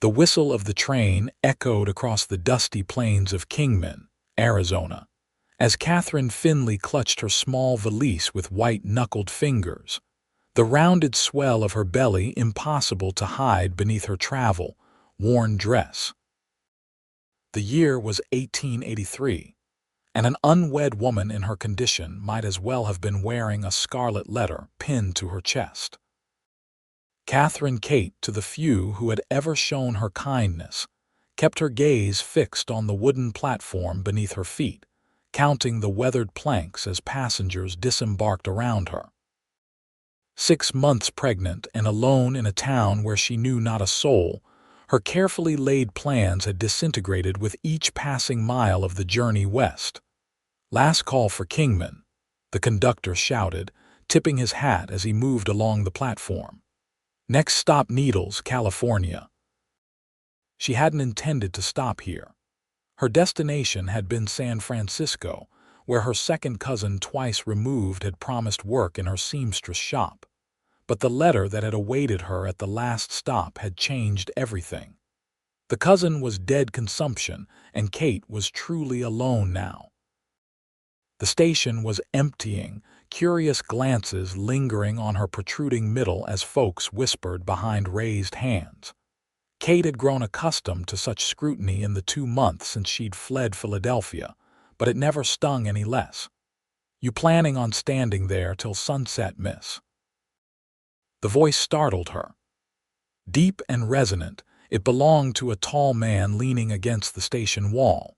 The whistle of the train echoed across the dusty plains of Kingman, Arizona, as Katherine Finley clutched her small valise with white-knuckled fingers, the rounded swell of her belly impossible to hide beneath her travel-worn dress. The year was 1883, and an unwed woman in her condition might as well have been wearing a scarlet letter pinned to her chest. Catherine Kate, to the few who had ever shown her kindness, kept her gaze fixed on the wooden platform beneath her feet, counting the weathered planks as passengers disembarked around her. 6 months pregnant and alone in a town where she knew not a soul, her carefully laid plans had disintegrated with each passing mile of the journey west. "Last call for Kingman," the conductor shouted, tipping his hat as he moved along the platform. "Next stop Needles, California." She hadn't intended to stop here. Her destination had been San Francisco, where her second cousin twice removed had promised work in her seamstress shop. But the letter that had awaited her at the last stop had changed everything. The cousin was dead consumption, and Kate was truly alone now. The station was emptying, curious glances lingering on her protruding middle as folks whispered behind raised hands. Kate had grown accustomed to such scrutiny in the 2 months since she'd fled Philadelphia, but it never stung any less. "You planning on standing there till sunset, miss?" The voice startled her. Deep and resonant, it belonged to a tall man leaning against the station wall.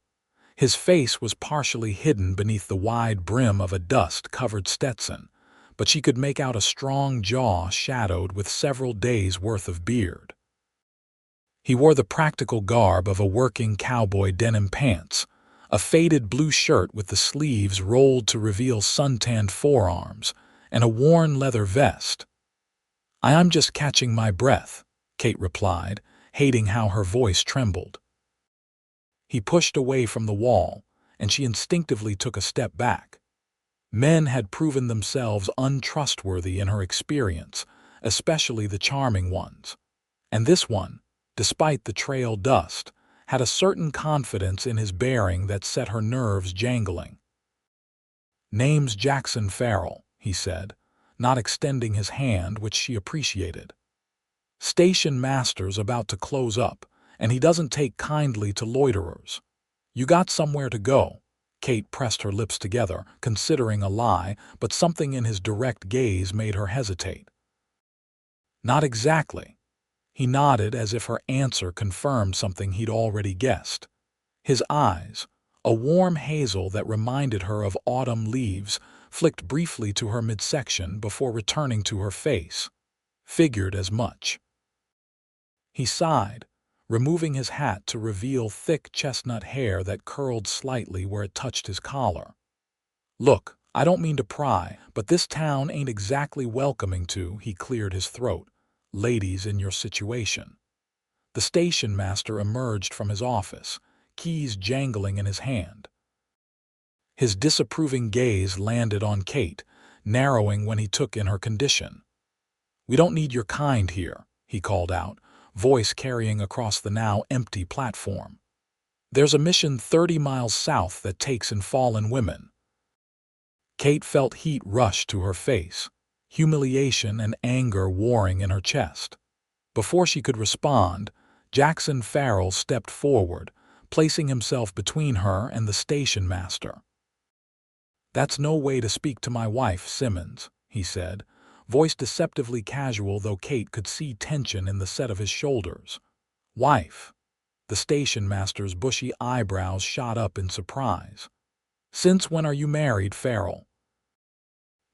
His face was partially hidden beneath the wide brim of a dust-covered Stetson, but she could make out a strong jaw shadowed with several days' worth of beard. He wore the practical garb of a working cowboy: denim pants, a faded blue shirt with the sleeves rolled to reveal suntanned forearms, and a worn leather vest. "I'm just catching my breath," Kate replied, hating how her voice trembled. He pushed away from the wall, and she instinctively took a step back. Men had proven themselves untrustworthy in her experience, especially the charming ones. And this one, despite the trail dust, had a certain confidence in his bearing that set her nerves jangling. "Name's Jackson Farrell," he said, not extending his hand, which she appreciated. "Station master's about to close up, and he doesn't take kindly to loiterers. You got somewhere to go?" Kate pressed her lips together, considering a lie, but something in his direct gaze made her hesitate. "Not exactly." He nodded as if her answer confirmed something he'd already guessed. His eyes, a warm hazel that reminded her of autumn leaves, flicked briefly to her midsection before returning to her face. "Figured as much." He sighed, removing his hat to reveal thick chestnut hair that curled slightly where it touched his collar. "Look, I don't mean to pry, but this town ain't exactly welcoming to," he cleared his throat, "ladies in your situation." The station master emerged from his office, keys jangling in his hand. His disapproving gaze landed on Kate, narrowing when he took in her condition. "We don't need your kind here," he called out, voice carrying across the now empty platform. "There's a mission 30 miles south that takes in fallen women." Kate felt heat rush to her face, humiliation and anger warring in her chest. Before she could respond, Jackson Farrell stepped forward, placing himself between her and the station master. "That's no way to speak to my wife, Simmons," he said, voice deceptively casual, though Kate could see tension in the set of his shoulders. "Wife?" The station master's bushy eyebrows shot up in surprise. "Since when are you married, Farrell?"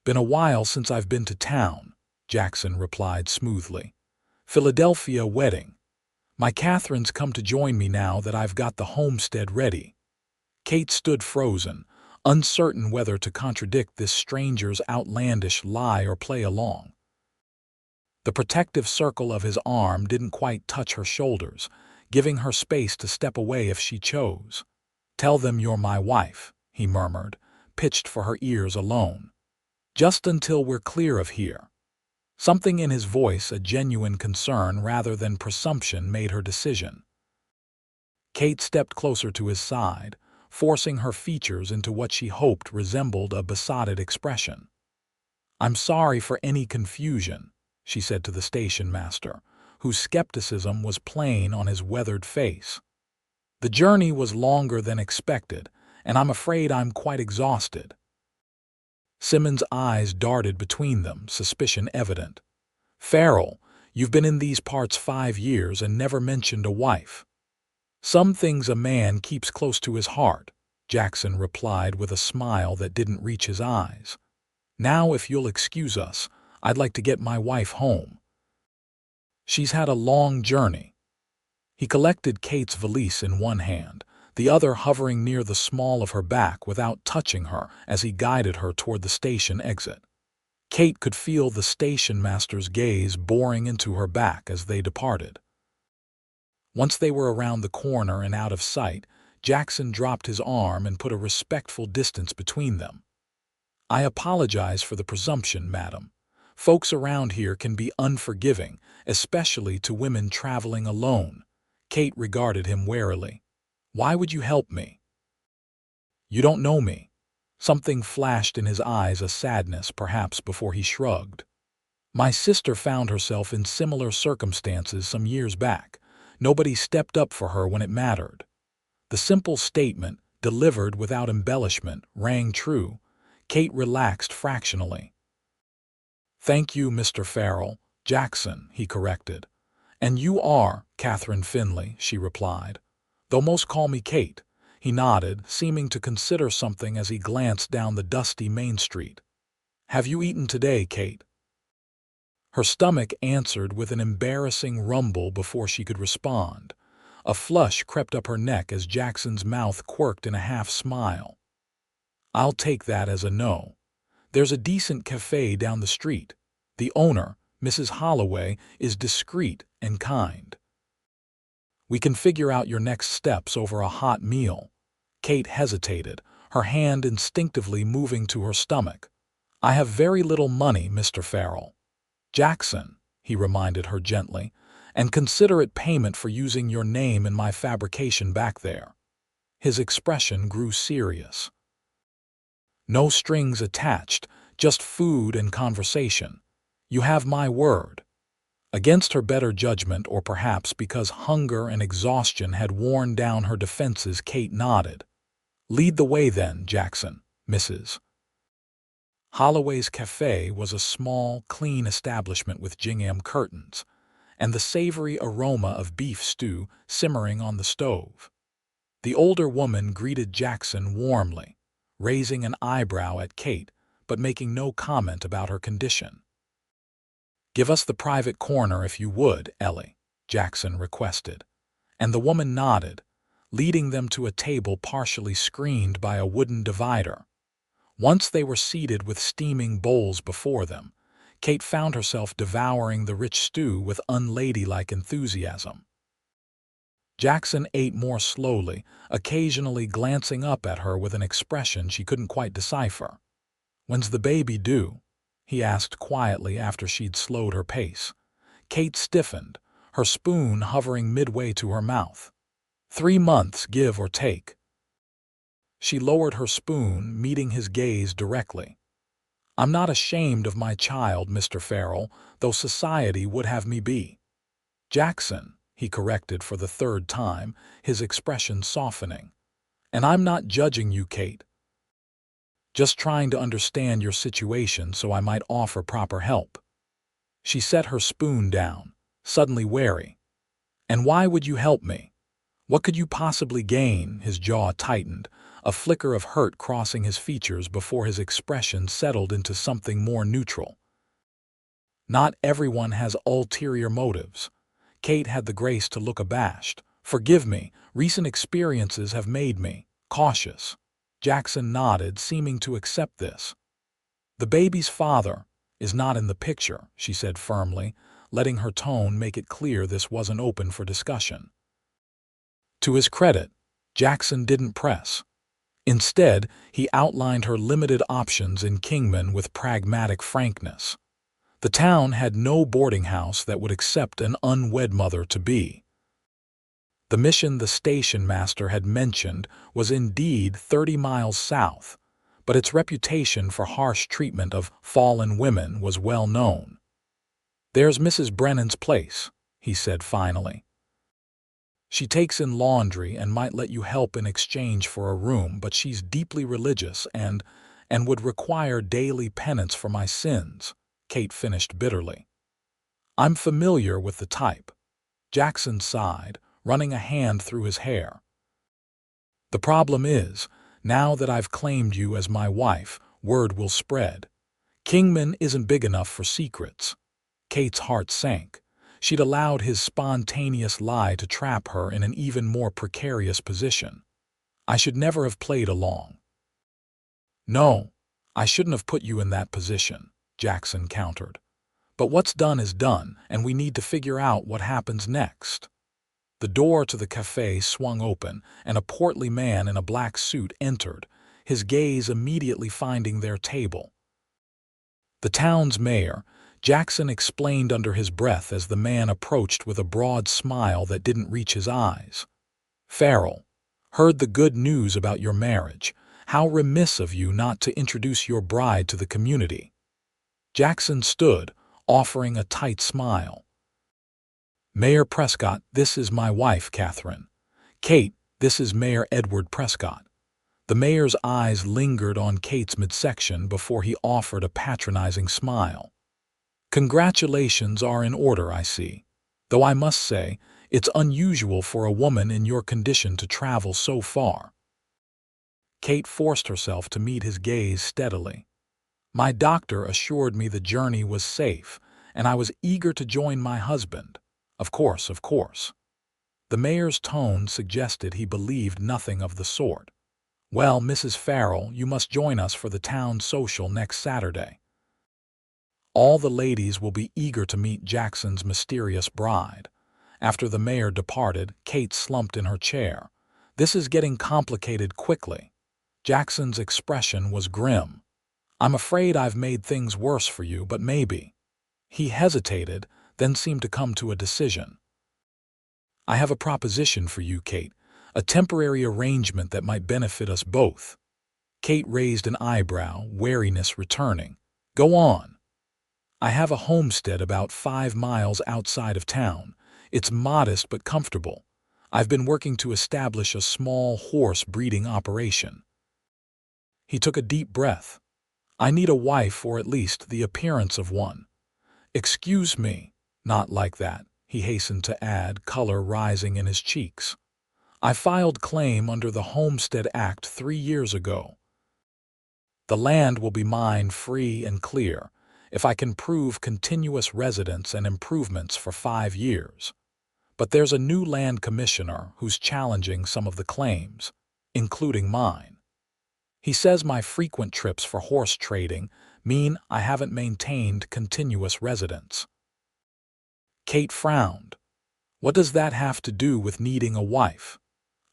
"Been a while since I've been to town," Jackson replied smoothly. "Philadelphia wedding. My Catherine's come to join me now that I've got the homestead ready." Kate stood frozen, uncertain whether to contradict this stranger's outlandish lie or play along. The protective circle of his arm didn't quite touch her shoulders, giving her space to step away if she chose. "Tell them you're my wife," he murmured, pitched for her ears alone. "Just until we're clear of here." Something in his voice, a genuine concern rather than presumption, made her decision. Kate stepped closer to his side, forcing her features into what she hoped resembled a besotted expression. "I'm sorry for any confusion," she said to the station master, whose skepticism was plain on his weathered face. "The journey was longer than expected, and I'm afraid I'm quite exhausted." Simmons' eyes darted between them, suspicion evident. "Farrell, you've been in these parts 5 years and never mentioned a wife." "Some things a man keeps close to his heart," Jackson replied with a smile that didn't reach his eyes. "Now, if you'll excuse us, I'd like to get my wife home. She's had a long journey." He collected Kate's valise in one hand, the other hovering near the small of her back without touching her as he guided her toward the station exit. Kate could feel the station master's gaze boring into her back as they departed. Once they were around the corner and out of sight, Jackson dropped his arm and put a respectful distance between them. "I apologize for the presumption, madam. Folks around here can be unforgiving, especially to women traveling alone." Kate regarded him warily. "Why would you help me?" "You don't know me." Something flashed in his eyes, a sadness perhaps, before he shrugged. "My sister found herself in similar circumstances some years back. Nobody stepped up for her when it mattered." The simple statement, delivered without embellishment, rang true. Kate relaxed fractionally. "Thank you, Mr. Farrell." "Jackson," he corrected. "And you are Katherine Finley," she replied. "Though most call me Kate." He nodded, seeming to consider something as he glanced down the dusty Main Street. "Have you eaten today, Kate?" Her stomach answered with an embarrassing rumble before she could respond. A flush crept up her neck as Jackson's mouth quirked in a half-smile. "I'll take that as a no. There's a decent cafe down the street. The owner, Mrs. Holloway, is discreet and kind. We can figure out your next steps over a hot meal." Kate hesitated, her hand instinctively moving to her stomach. "I have very little money, Mr. Farrell." "Jackson," he reminded her gently, "and considerate payment for using your name in my fabrication back there." His expression grew serious. "No strings attached, just food and conversation. You have my word." Against her better judgment, or perhaps because hunger and exhaustion had worn down her defenses, Kate nodded. "Lead the way then, Jackson, Mrs." Holloway's cafe was a small, clean establishment with gingham curtains, and the savory aroma of beef stew simmering on the stove. The older woman greeted Jackson warmly, raising an eyebrow at Kate, but making no comment about her condition. "Give us the private corner if you would, Ellie," Jackson requested, and the woman nodded, leading them to a table partially screened by a wooden divider. Once they were seated with steaming bowls before them, Kate found herself devouring the rich stew with unladylike enthusiasm. Jackson ate more slowly, occasionally glancing up at her with an expression she couldn't quite decipher. "When's the baby due?" he asked quietly after she'd slowed her pace. Kate stiffened, her spoon hovering midway to her mouth. 3 months, give or take." She lowered her spoon, meeting his gaze directly. "I'm not ashamed of my child, Mr. Farrell, though society would have me be." "Jackson," he corrected for the 3rd time, his expression softening. "And I'm not judging you, Kate. Just trying to understand your situation so I might offer proper help." She set her spoon down, suddenly wary. "And why would you help me? What could you possibly gain?" His jaw tightened, a flicker of hurt crossing his features before his expression settled into something more neutral. "Not everyone has ulterior motives." Kate had the grace to look abashed. "Forgive me, recent experiences have made me cautious." Jackson nodded, seeming to accept this. "The baby's father is not in the picture," she said firmly, letting her tone make it clear this wasn't open for discussion. To his credit, Jackson didn't press. Instead, he outlined her limited options in Kingman with pragmatic frankness. The town had no boarding house that would accept an unwed mother-to-be. The mission the station master had mentioned was indeed 30 miles south, but its reputation for harsh treatment of fallen women was well known. "There's Mrs. Brennan's place," he said finally. "She takes in laundry and might let you help in exchange for a room, but she's deeply religious and would require daily penance for my sins," Kate finished bitterly. "I'm familiar with the type." Jackson sighed, running a hand through his hair. "The problem is, now that I've claimed you as my wife, word will spread. Kingman isn't big enough for secrets." Kate's heart sank. She'd allowed his spontaneous lie to trap her in an even more precarious position. "I should never have played along." "No, I shouldn't have put you in that position," Jackson countered. "But what's done is done, and we need to figure out what happens next." The door to the cafe swung open, and a portly man in a black suit entered, his gaze immediately finding their table. "The town's mayor," Jackson explained under his breath as the man approached with a broad smile that didn't reach his eyes. "Farrell, heard the good news about your marriage. How remiss of you not to introduce your bride to the community." Jackson stood, offering a tight smile. "Mayor Prescott, this is my wife, Katherine. Kate, this is Mayor Edward Prescott." The mayor's eyes lingered on Kate's midsection before he offered a patronizing smile. "Congratulations are in order, I see. Though I must say, it's unusual for a woman in your condition to travel so far." Kate forced herself to meet his gaze steadily. "My doctor assured me the journey was safe, and I was eager to join my husband. Of course, of course." The mayor's tone suggested he believed nothing of the sort. "Well, Mrs. Farrell, you must join us for the town social next Saturday." All the ladies will be eager to meet Jackson's mysterious bride. After the mayor departed, Kate slumped in her chair. "This is getting complicated quickly." Jackson's expression was grim. "I'm afraid I've made things worse for you, but maybe." He hesitated, then seemed to come to a decision. "I have a proposition for you, Kate, a temporary arrangement that might benefit us both." Kate raised an eyebrow, wariness returning. "Go on." "I have a homestead about 5 miles outside of town. It's modest but comfortable. I've been working to establish a small horse breeding operation." He took a deep breath. "I need a wife, or at least the appearance of one." "Excuse me, not like that," he hastened to add, color rising in his cheeks. "I filed claim under the Homestead Act 3 years ago. The land will be mine free and clear, if I can prove continuous residence and improvements for 5 years. But there's a new land commissioner who's challenging some of the claims, including mine. He says my frequent trips for horse trading mean I haven't maintained continuous residence." Kate frowned. "What does that have to do with needing a wife?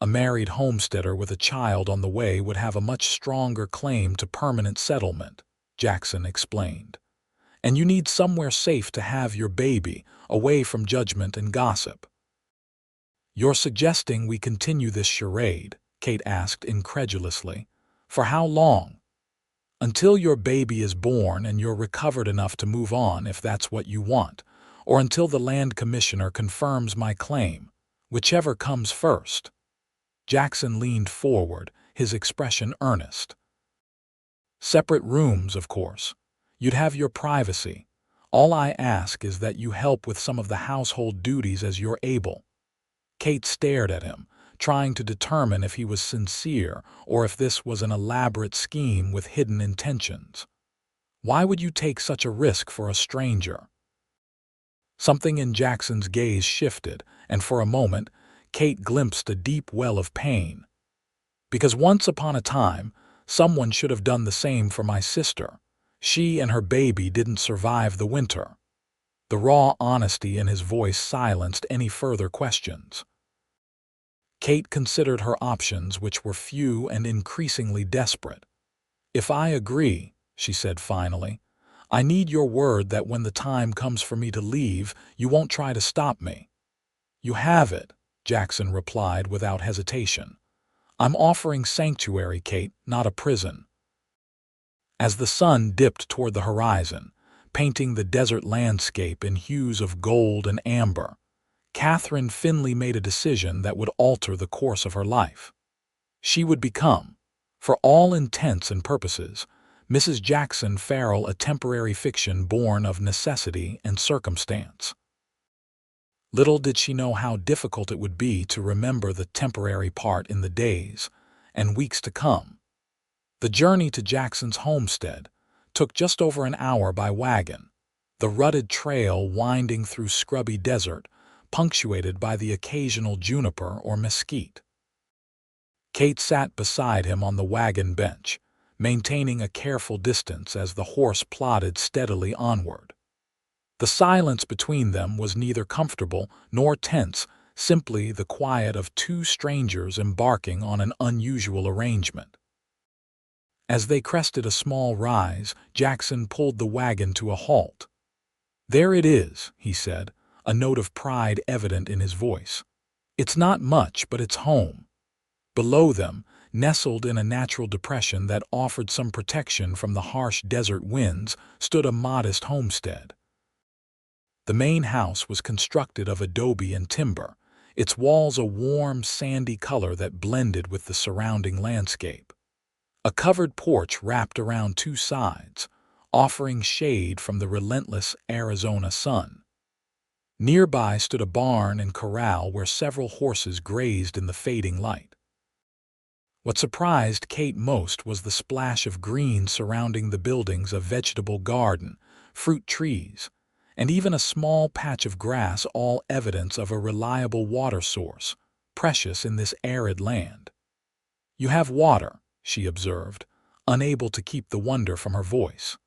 A married homesteader with a child on the way would have a much stronger claim to permanent settlement," Jackson explained. "And you need somewhere safe to have your baby, away from judgment and gossip." "You're suggesting we continue this charade?" Kate asked incredulously. "For how long?" "Until your baby is born and you're recovered enough to move on, if that's what you want, or until the land commissioner confirms my claim, whichever comes first." Jackson leaned forward, his expression earnest. "Separate rooms, of course. You'd have your privacy. All I ask is that you help with some of the household duties as you're able." Kate stared at him, trying to determine if he was sincere or if this was an elaborate scheme with hidden intentions. "Why would you take such a risk for a stranger?" Something in Jackson's gaze shifted, and for a moment, Kate glimpsed a deep well of pain. "Because once upon a time, someone should have done the same for my sister. She and her baby didn't survive the winter." The raw honesty in his voice silenced any further questions. Kate considered her options, which were few and increasingly desperate. "If I agree," she said finally, I need your word that when the time comes for me to leave, you won't try to stop me." "You have it," Jackson replied without hesitation. "I'm offering sanctuary, Kate, not a prison." As the sun dipped toward the horizon, painting the desert landscape in hues of gold and amber, Katherine Finley made a decision that would alter the course of her life. She would become, for all intents and purposes, Mrs. Jackson Farrell, a temporary fiction born of necessity and circumstance. Little did she know how difficult it would be to remember the temporary part in the days and weeks to come. The journey to Jackson's homestead took just over an hour by wagon, the rutted trail winding through scrubby desert, punctuated by the occasional juniper or mesquite. Kate sat beside him on the wagon bench, maintaining a careful distance as the horse plodded steadily onward. The silence between them was neither comfortable nor tense, simply the quiet of two strangers embarking on an unusual arrangement. As they crested a small rise, Jackson pulled the wagon to a halt. "There it is," he said, a note of pride evident in his voice. "It's not much, but it's home." Below them, nestled in a natural depression that offered some protection from the harsh desert winds, stood a modest homestead. The main house was constructed of adobe and timber, its walls a warm, sandy color that blended with the surrounding landscape. A covered porch wrapped around two sides, offering shade from the relentless Arizona sun. Nearby stood a barn and corral where several horses grazed in the fading light. What surprised Kate most was the splash of green surrounding the buildings, a vegetable garden, fruit trees, and even a small patch of grass, all evidence of a reliable water source, precious in this arid land. "You have water," she observed, unable to keep the wonder from her voice.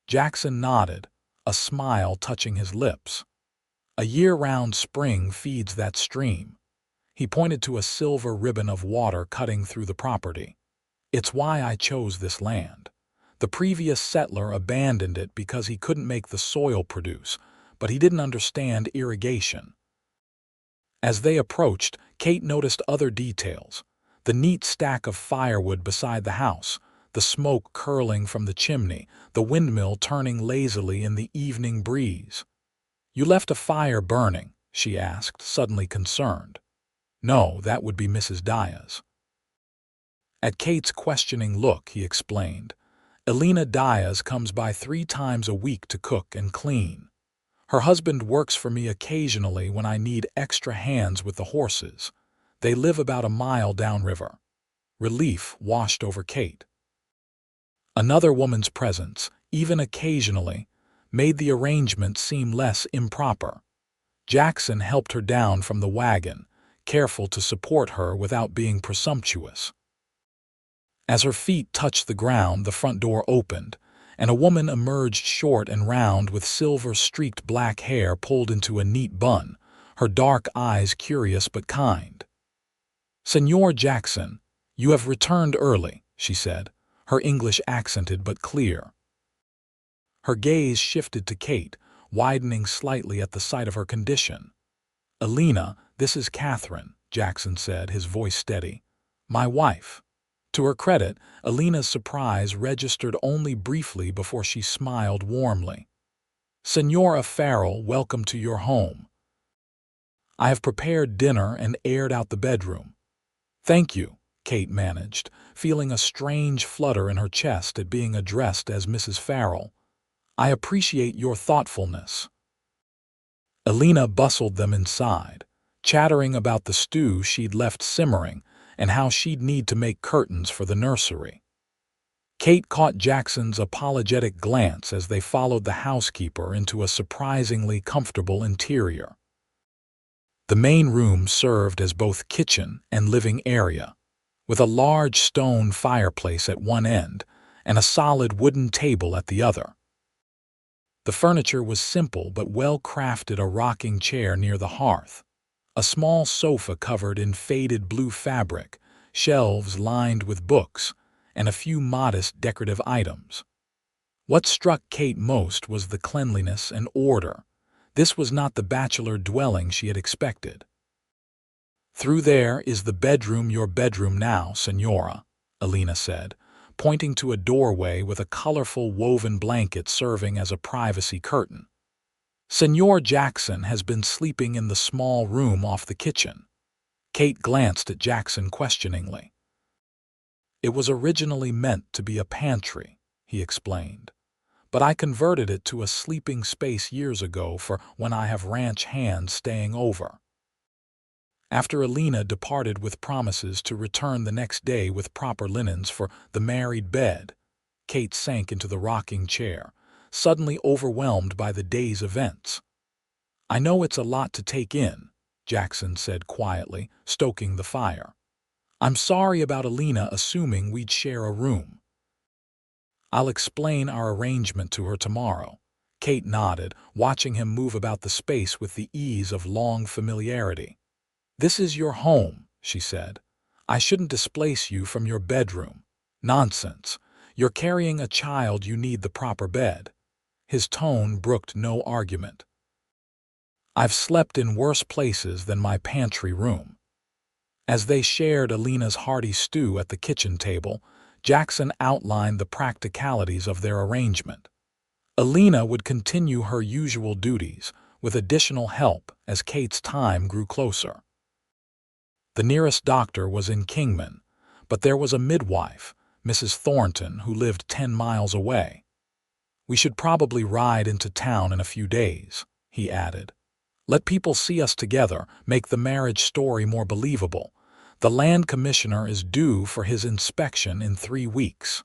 Jackson nodded, a smile touching his lips. "A year-round spring feeds that stream." He pointed to a silver ribbon of water cutting through the property. "It's why I chose this land. The previous settler abandoned it because he couldn't make the soil produce, but he didn't understand irrigation." As they approached, Kate noticed other details: the neat stack of firewood beside the house, the smoke curling from the chimney, the windmill turning lazily in the evening breeze. "You left a fire burning?" she asked, suddenly concerned. "No, that would be Mrs. Diaz." At Kate's questioning look, he explained, "Elena Diaz comes by 3 times a week to cook and clean. Her husband works for me occasionally when I need extra hands with the horses. They live about a mile downriver." Relief washed over Kate. Another woman's presence, even occasionally, made the arrangement seem less improper. Jackson helped her down from the wagon, careful to support her without being presumptuous. As her feet touched the ground, the front door opened, and a woman emerged, short and round, with silver-streaked black hair pulled into a neat bun, her dark eyes curious but kind. "Senor Jackson, you have returned early," she said, her English accented but clear. Her gaze shifted to Kate, widening slightly at the sight of her condition. "Elena, this is Katherine," Jackson said, his voice steady. "My wife." To her credit, Elena's surprise registered only briefly before she smiled warmly. "Senora Farrell, welcome to your home. I have prepared dinner and aired out the bedroom." "Thank you," Kate managed, feeling a strange flutter in her chest at being addressed as Mrs. Farrell. "I appreciate your thoughtfulness." Elena bustled them inside, chattering about the stew she'd left simmering and how she'd need to make curtains for the nursery. Kate caught Jackson's apologetic glance as they followed the housekeeper into a surprisingly comfortable interior. The main room served as both kitchen and living area, with a large stone fireplace at one end and a solid wooden table at the other. The furniture was simple but well-crafted: a rocking chair near the hearth, a small sofa covered in faded blue fabric, shelves lined with books, and a few modest decorative items. What struck Kate most was the cleanliness and order. This was not the bachelor dwelling she had expected. "Through there is the bedroom, your bedroom now, Senora," Alina said, pointing to a doorway with a colorful woven blanket serving as a privacy curtain. "Senor Jackson has been sleeping in the small room off the kitchen." Kate glanced at Jackson questioningly. "It was originally meant to be a pantry," he explained, "but I converted it to a sleeping space years ago for when I have ranch hands staying over." After Alina departed with promises to return the next day with proper linens for the married bed, Kate sank into the rocking chair, suddenly overwhelmed by the day's events. "I know it's a lot to take in," Jackson said quietly, stoking the fire. "I'm sorry about Alina assuming we'd share a room." "I'll explain our arrangement to her tomorrow." Kate nodded, watching him move about the space with the ease of long familiarity. "This is your home," she said. "I shouldn't displace you from your bedroom." "Nonsense. You're carrying a child, you need the proper bed." His tone brooked no argument. "I've slept in worse places than my pantry room." As they shared Alina's hearty stew at the kitchen table, Jackson outlined the practicalities of their arrangement. Alina would continue her usual duties, with additional help as Kate's time grew closer. The nearest doctor was in Kingman, but there was a midwife, Mrs. Thornton, who lived 10 miles away. "We should probably ride into town in a few days," he added. "Let people see us together, make the marriage story more believable. The land commissioner is due for his inspection in 3 weeks."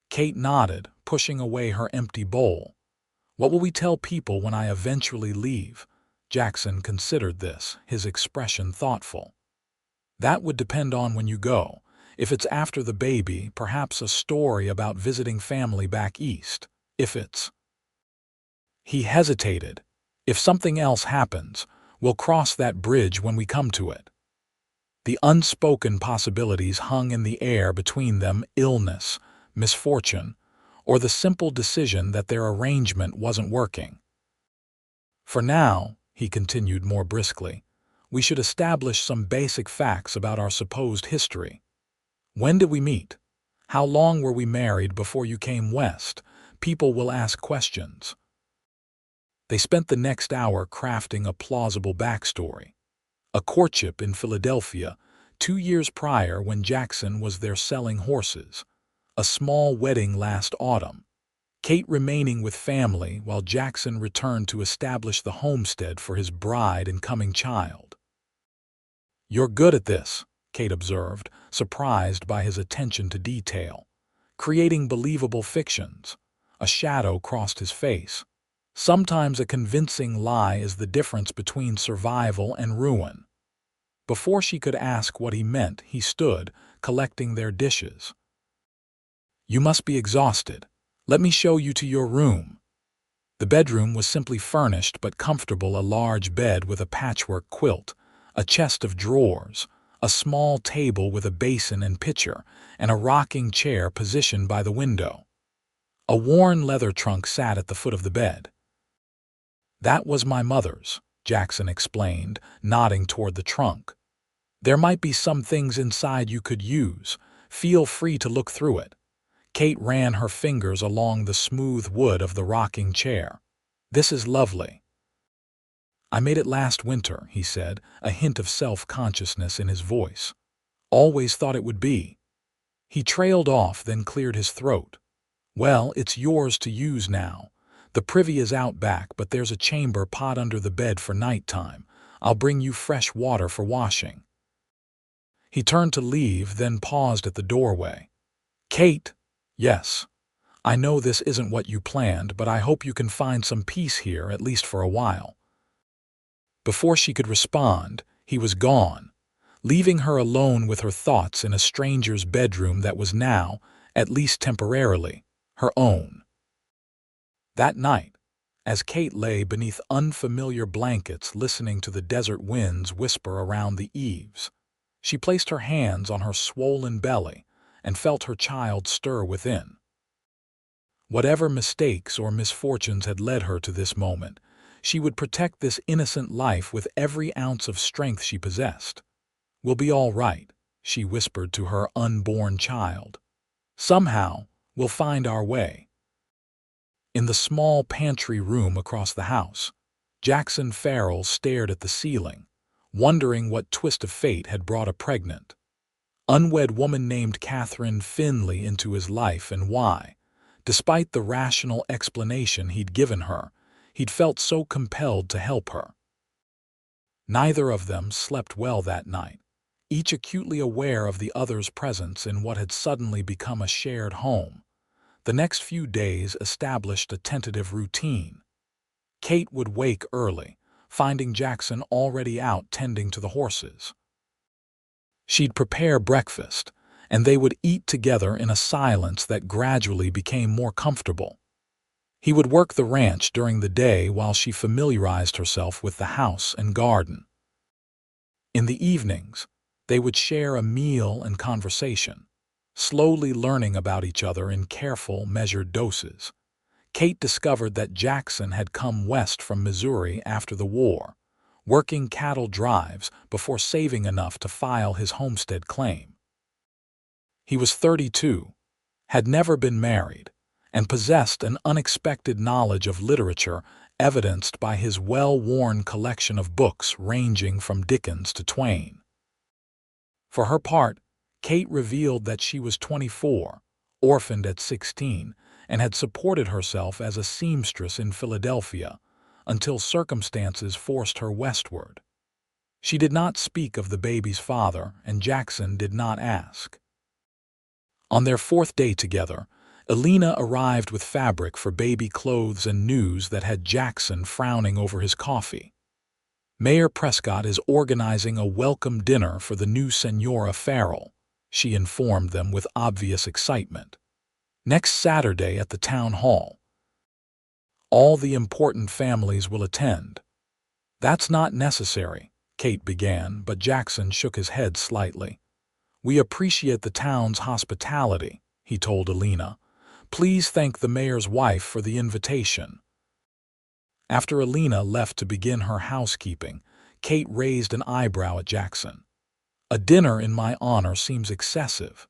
Kate nodded, pushing away her empty bowl. "What will we tell people when I eventually leave?" Jackson considered this, his expression thoughtful. "That would depend on when you go. If it's after the baby, perhaps a story about visiting family back east. If it's—" He hesitated. "If something else happens, we'll cross that bridge when we come to it." The unspoken possibilities hung in the air between them: illness, misfortune, or the simple decision that their arrangement wasn't working. "For now," he continued more briskly, "we should establish some basic facts about our supposed history. When did we meet? How long were we married before you came west? People will ask questions." They spent the next hour crafting a plausible backstory. A courtship in Philadelphia, 2 years prior when Jackson was there selling horses. A small wedding last autumn. Kate remaining with family while Jackson returned to establish the homestead for his bride and coming child. "You're good at this," Kate observed, surprised by his attention to detail. "Creating believable fictions." A shadow crossed his face. "Sometimes a convincing lie is the difference between survival and ruin." Before she could ask what he meant, he stood, collecting their dishes. "You must be exhausted. Let me show you to your room." The bedroom was simply furnished but comfortable: a large bed with a patchwork quilt, a chest of drawers, a small table with a basin and pitcher, and a rocking chair positioned by the window. A worn leather trunk sat at the foot of the bed. "That was my mother's," Jackson explained, nodding toward the trunk. "There might be some things inside you could use. Feel free to look through it." Kate ran her fingers along the smooth wood of the rocking chair. "This is lovely." "I made it last winter," he said, a hint of self-consciousness in his voice. "Always thought it would be." He trailed off, then cleared his throat. "Well, it's yours to use now. The privy is out back, but there's a chamber pot under the bed for nighttime. I'll bring you fresh water for washing." He turned to leave, then paused at the doorway. "Kate!" "Yes. I know this isn't what you planned, but I hope you can find some peace here, at least for a while." Before she could respond, he was gone, leaving her alone with her thoughts in a stranger's bedroom that was now, at least temporarily, her own. That night, as Kate lay beneath unfamiliar blankets listening to the desert winds whisper around the eaves, she placed her hands on her swollen belly and felt her child stir within. Whatever mistakes or misfortunes had led her to this moment, she would protect this innocent life with every ounce of strength she possessed. "We'll be all right," she whispered to her unborn child. "Somehow, we'll find our way." In the small pantry room across the house, Jackson Farrell stared at the ceiling, wondering what twist of fate had brought a pregnant, unwed woman named Katherine Finley into his life and why, despite the rational explanation he'd given her, he'd felt so compelled to help her. Neither of them slept well that night, each acutely aware of the other's presence in what had suddenly become a shared home. The next few days established a tentative routine. Kate would wake early, finding Jackson already out tending to the horses. She'd prepare breakfast, and they would eat together in a silence that gradually became more comfortable. He would work the ranch during the day while she familiarized herself with the house and garden. In the evenings, they would share a meal and conversation, slowly learning about each other in careful, measured doses. Kate discovered that Jackson had come west from Missouri after the war, working cattle drives before saving enough to file his homestead claim. He was 32, had never been married, and possessed an unexpected knowledge of literature evidenced by his well-worn collection of books ranging from Dickens to Twain. For her part, Kate revealed that she was 24, orphaned at 16, and had supported herself as a seamstress in Philadelphia until circumstances forced her westward. She did not speak of the baby's father, and Jackson did not ask. On their fourth day together, Elena arrived with fabric for baby clothes and news that had Jackson frowning over his coffee. "Mayor Prescott is organizing a welcome dinner for the new Senora Farrell," she informed them with obvious excitement. "Next Saturday at the town hall. All the important families will attend." "That's not necessary," Kate began, but Jackson shook his head slightly. "We appreciate the town's hospitality," he told Elena. "Please thank the mayor's wife for the invitation." After Elena left to begin her housekeeping, Kate raised an eyebrow at Jackson. "A dinner in my honor seems excessive."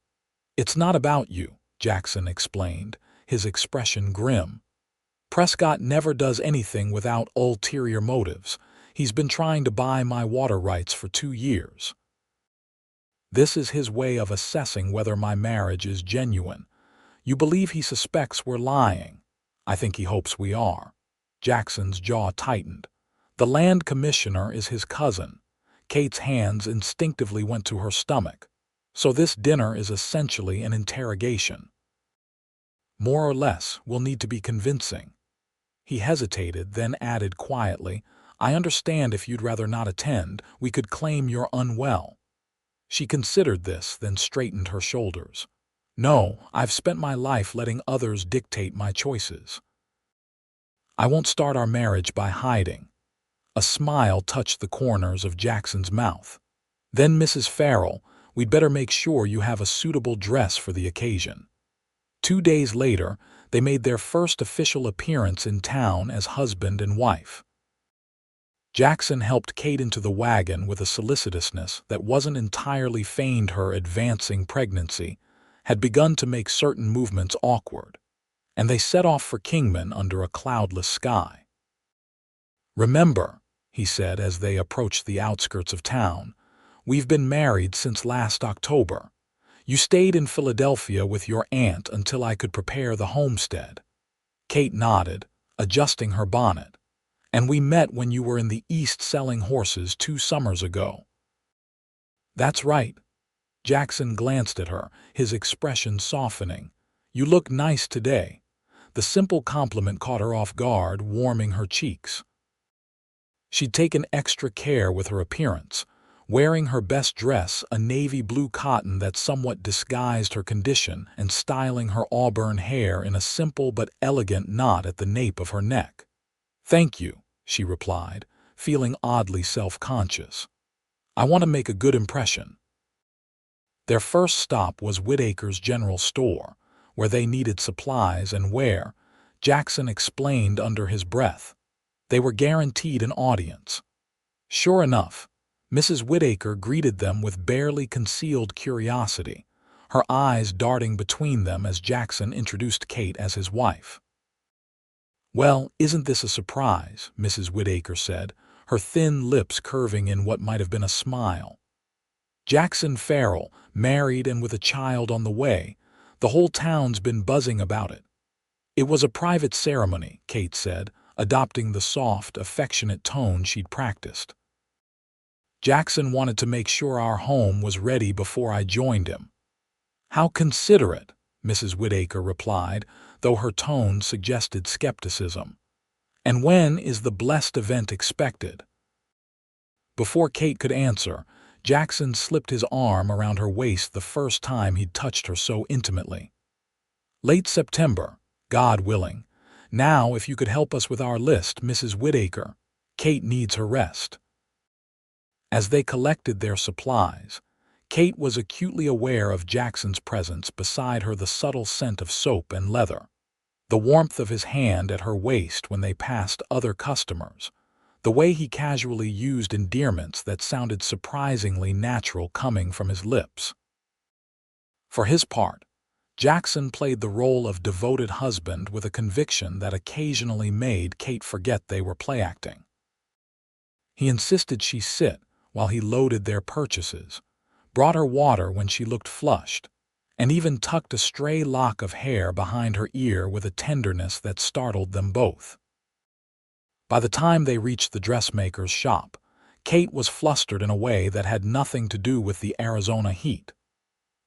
"It's not about you," Jackson explained, his expression grim. "Prescott never does anything without ulterior motives. He's been trying to buy my water rights for 2 years. This is his way of assessing whether my marriage is genuine. You believe he suspects we're lying? I think he hopes we are." Jackson's jaw tightened. "The land commissioner is his cousin." Kate's hands instinctively went to her stomach. "So this dinner is essentially an interrogation." "More or less, will need to be convincing." He hesitated, then added quietly, "I understand if you'd rather not attend, we could claim you're unwell." She considered this, then straightened her shoulders. "No, I've spent my life letting others dictate my choices. I won't start our marriage by hiding." A smile touched the corners of Jackson's mouth. "Then, Mrs. Farrell, we'd better make sure you have a suitable dress for the occasion." 2 days later, they made their first official appearance in town as husband and wife. Jackson helped Kate into the wagon with a solicitousness that wasn't entirely feigned. Her advancing pregnancy had begun to make certain movements awkward, and they set off for Kingman under a cloudless sky. "Remember," he said as they approached the outskirts of town, "we've been married since last October. You stayed in Philadelphia with your aunt until I could prepare the homestead." Kate nodded, adjusting her bonnet. "And we met when you were in the East selling horses 2 summers ago." "That's right." Jackson glanced at her, his expression softening. "You look nice today." The simple compliment caught her off guard, warming her cheeks. She'd taken extra care with her appearance, wearing her best dress, a navy blue cotton that somewhat disguised her condition, and styling her auburn hair in a simple but elegant knot at the nape of her neck. "Thank you," she replied, feeling oddly self-conscious. "I want to make a good impression." Their first stop was Whitaker's General Store, where they needed supplies and where, Jackson explained under his breath, they were guaranteed an audience. Sure enough, Mrs. Whittaker greeted them with barely concealed curiosity, her eyes darting between them as Jackson introduced Kate as his wife. "Well, isn't this a surprise?" Mrs. Whittaker said, her thin lips curving in what might have been a smile. "Jackson Farrell, married and with a child on the way. The whole town's been buzzing about it." "It was a private ceremony," Kate said, adopting the soft, affectionate tone she'd practiced. "Jackson wanted to make sure our home was ready before I joined him." "How considerate," Mrs. Whittaker replied, though her tone suggested skepticism. "And when is the blessed event expected?" Before Kate could answer, Jackson slipped his arm around her waist the first time he'd touched her so intimately. "Late September, God willing. Now, if you could help us with our list, Mrs. Whittaker. Kate needs her rest." As they collected their supplies, Kate was acutely aware of Jackson's presence beside her, the subtle scent of soap and leather, the warmth of his hand at her waist when they passed other customers, the way he casually used endearments that sounded surprisingly natural coming from his lips. For his part, Jackson played the role of devoted husband with a conviction that occasionally made Kate forget they were play-acting. He insisted she sit while he loaded their purchases, brought her water when she looked flushed, and even tucked a stray lock of hair behind her ear with a tenderness that startled them both. By the time they reached the dressmaker's shop, Kate was flustered in a way that had nothing to do with the Arizona heat.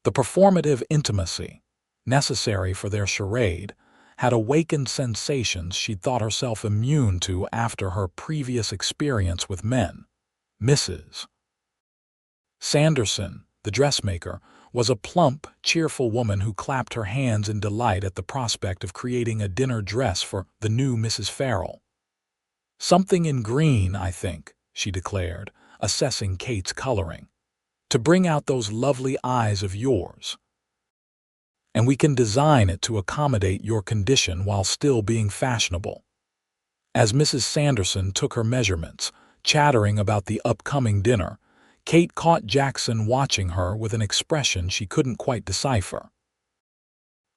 The performative intimacy, necessary for their charade, had awakened sensations she'd thought herself immune to after her previous experience with men. Mrs. Sanderson, the dressmaker, was a plump, cheerful woman who clapped her hands in delight at the prospect of creating a dinner dress for the new Mrs. Farrell. "Something in green, I think," she declared, assessing Kate's coloring, "to bring out those lovely eyes of yours. And we can design it to accommodate your condition while still being fashionable." As Mrs. Sanderson took her measurements, chattering about the upcoming dinner, Kate caught Jackson watching her with an expression she couldn't quite decipher.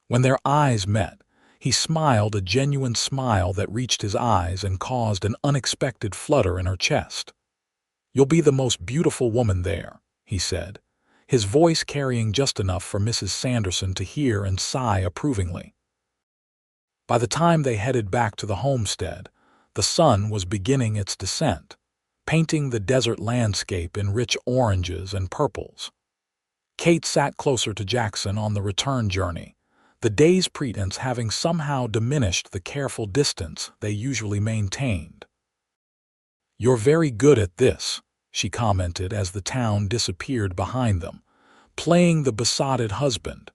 When their eyes met, he smiled, a genuine smile that reached his eyes and caused an unexpected flutter in her chest. "You'll be the most beautiful woman there," he said, his voice carrying just enough for Mrs. Sanderson to hear and sigh approvingly. By the time they headed back to the homestead, the sun was beginning its descent, painting the desert landscape in rich oranges and purples. Kate sat closer to Jackson on the return journey, the day's pretense having somehow diminished the careful distance they usually maintained. "You're very good at this," she commented as the town disappeared behind them, playing the besotted husband.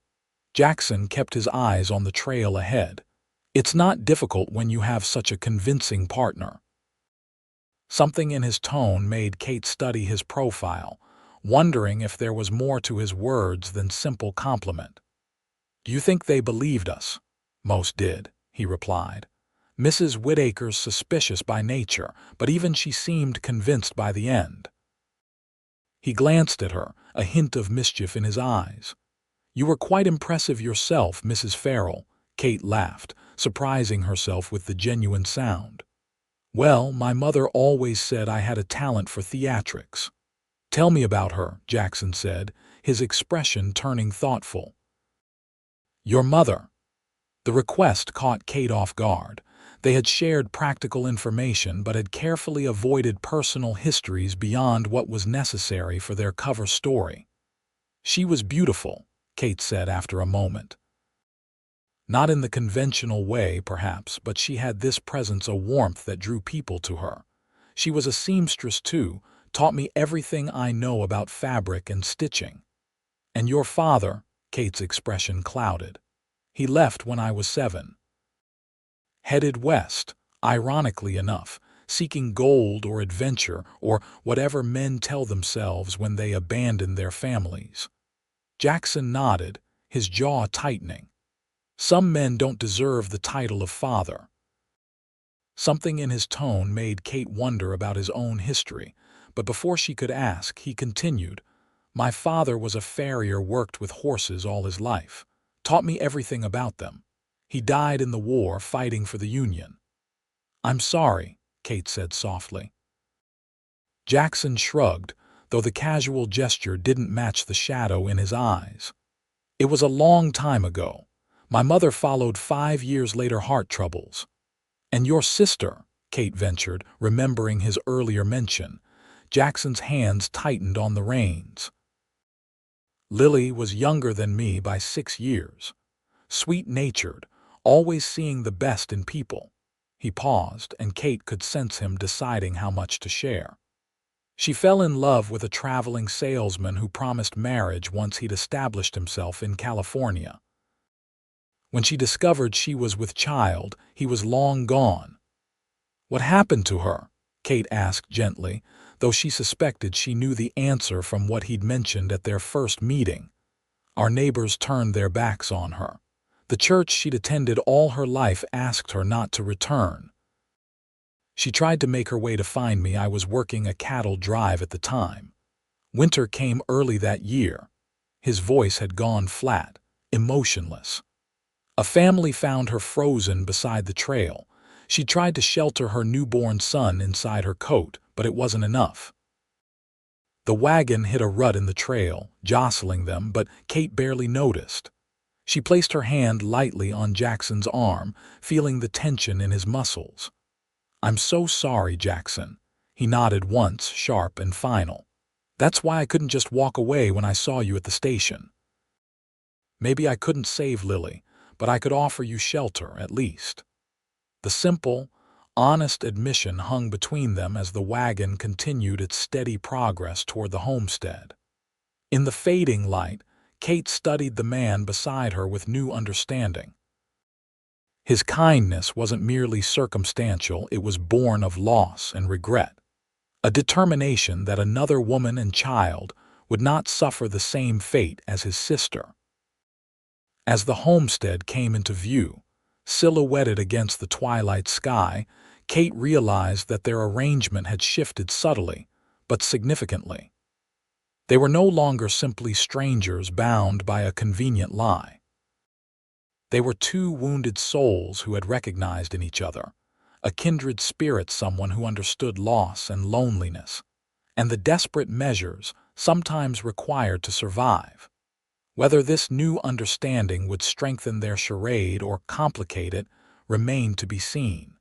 Jackson kept his eyes on the trail ahead. "It's not difficult when you have such a convincing partner." Something in his tone made Kate study his profile, wondering if there was more to his words than simple compliment. "Do you think they believed us?" "Most did," he replied. "Mrs. Whittaker's suspicious by nature, but even she seemed convinced by the end." He glanced at her, a hint of mischief in his eyes. "You were quite impressive yourself, Mrs. Farrell," Kate laughed, surprising herself with the genuine sound. "Well, my mother always said I had a talent for theatrics." "Tell me about her," Jackson said, his expression turning thoughtful. "Your mother." The request caught Kate off guard. They had shared practical information but had carefully avoided personal histories beyond what was necessary for their cover story. "She was beautiful," Kate said after a moment. Not in the conventional way, perhaps, but she had this presence, a warmth that drew people to her. She was a seamstress, too, taught me everything I know about fabric and stitching. "And your father," Kate's expression clouded. "He left when I was 7. Headed west, ironically enough, seeking gold or adventure or whatever men tell themselves when they abandon their families." Jackson nodded, his jaw tightening. Some men don't deserve the title of father. Something in his tone made Kate wonder about his own history, but before she could ask, he continued, "My father was a farrier, worked with horses all his life, taught me everything about them. He died in the war fighting for the Union." "I'm sorry," Kate said softly. Jackson shrugged, though the casual gesture didn't match the shadow in his eyes. "It was a long time ago. My mother followed 5 years later, heart troubles." "And your sister," Kate ventured, remembering his earlier mention. Jackson's hands tightened on the reins. "Lily was younger than me by 6 years. Sweet-natured, always seeing the best in people." He paused, and Kate could sense him deciding how much to share. "She fell in love with a traveling salesman who promised marriage once he'd established himself in California. When she discovered she was with child, he was long gone." "What happened to her?" Kate asked gently, though she suspected she knew the answer from what he'd mentioned at their first meeting. "Our neighbors turned their backs on her. The church she'd attended all her life asked her not to return. She tried to make her way to find me. I was working a cattle drive at the time. Winter came early that year." His voice had gone flat, emotionless. "A family found her frozen beside the trail. She tried to shelter her newborn son inside her coat, but it wasn't enough. The wagon hit a rut in the trail, jostling them, but Kate barely noticed. She placed her hand lightly on Jackson's arm, feeling the tension in his muscles. "I'm so sorry, Jackson." He nodded once, sharp and final. "That's why I couldn't just walk away when I saw you at the station. Maybe I couldn't save Lily, but I could offer you shelter, at least." The simple, honest admission hung between them as the wagon continued its steady progress toward the homestead. In the fading light, Kate studied the man beside her with new understanding. His kindness wasn't merely circumstantial, it was born of loss and regret. A determination that another woman and child would not suffer the same fate as his sister. As the homestead came into view, silhouetted against the twilight sky, Kate realized that their arrangement had shifted subtly, but significantly. They were no longer simply strangers bound by a convenient lie. They were two wounded souls who had recognized in each other, a kindred spirit, someone who understood loss and loneliness, and the desperate measures sometimes required to survive. Whether this new understanding would strengthen their charade or complicate it remained to be seen.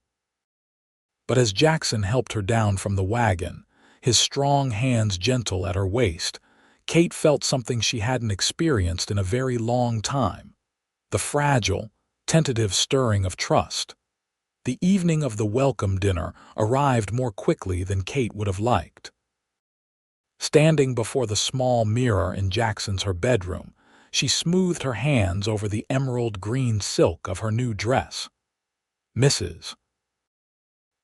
But as Jackson helped her down from the wagon, his strong hands gentle at her waist, Kate felt something she hadn't experienced in a very long time. The fragile, tentative stirring of trust. The evening of the welcome dinner arrived more quickly than Kate would have liked. Standing before the small mirror in her bedroom, she smoothed her hands over the emerald green silk of her new dress. Mrs.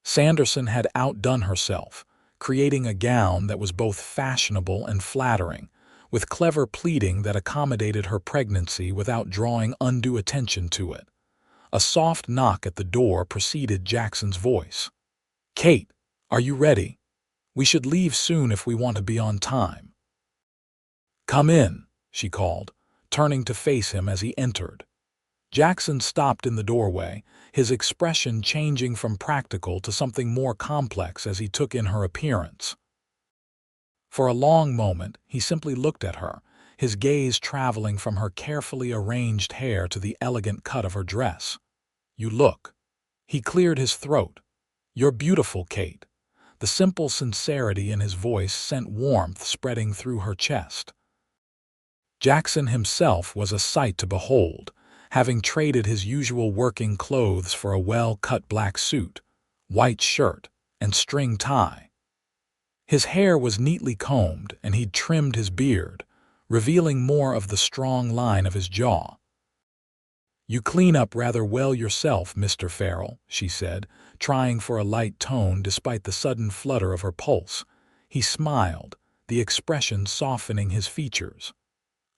Sanderson had outdone herself, creating a gown that was both fashionable and flattering, with clever pleating that accommodated her pregnancy without drawing undue attention to it. A soft knock at the door preceded Jackson's voice. "Kate, are you ready? We should leave soon if we want to be on time." "Come in," she called, turning to face him as he entered. Jackson stopped in the doorway, his expression changing from practical to something more complex as he took in her appearance. For a long moment, he simply looked at her, his gaze traveling from her carefully arranged hair to the elegant cut of her dress. "You look." He cleared his throat. "You're beautiful, Kate." The simple sincerity in his voice sent warmth spreading through her chest. Jackson himself was a sight to behold, having traded his usual working clothes for a well-cut black suit, white shirt, and string tie. His hair was neatly combed, and he'd trimmed his beard, revealing more of the strong line of his jaw. "You clean up rather well yourself, Mr. Farrell," she said, trying for a light tone despite the sudden flutter of her pulse. He smiled, the expression softening his features.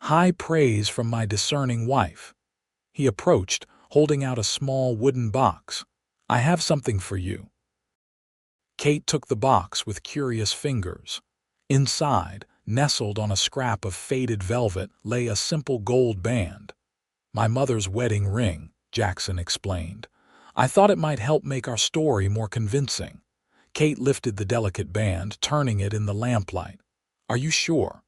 "High praise from my discerning wife." He approached, holding out a small wooden box. "I have something for you." Kate took the box with curious fingers. Inside, nestled on a scrap of faded velvet, lay a simple gold band. "My mother's wedding ring," Jackson explained. "I thought it might help make our story more convincing." Kate lifted the delicate band, turning it in the lamplight. "Are you sure?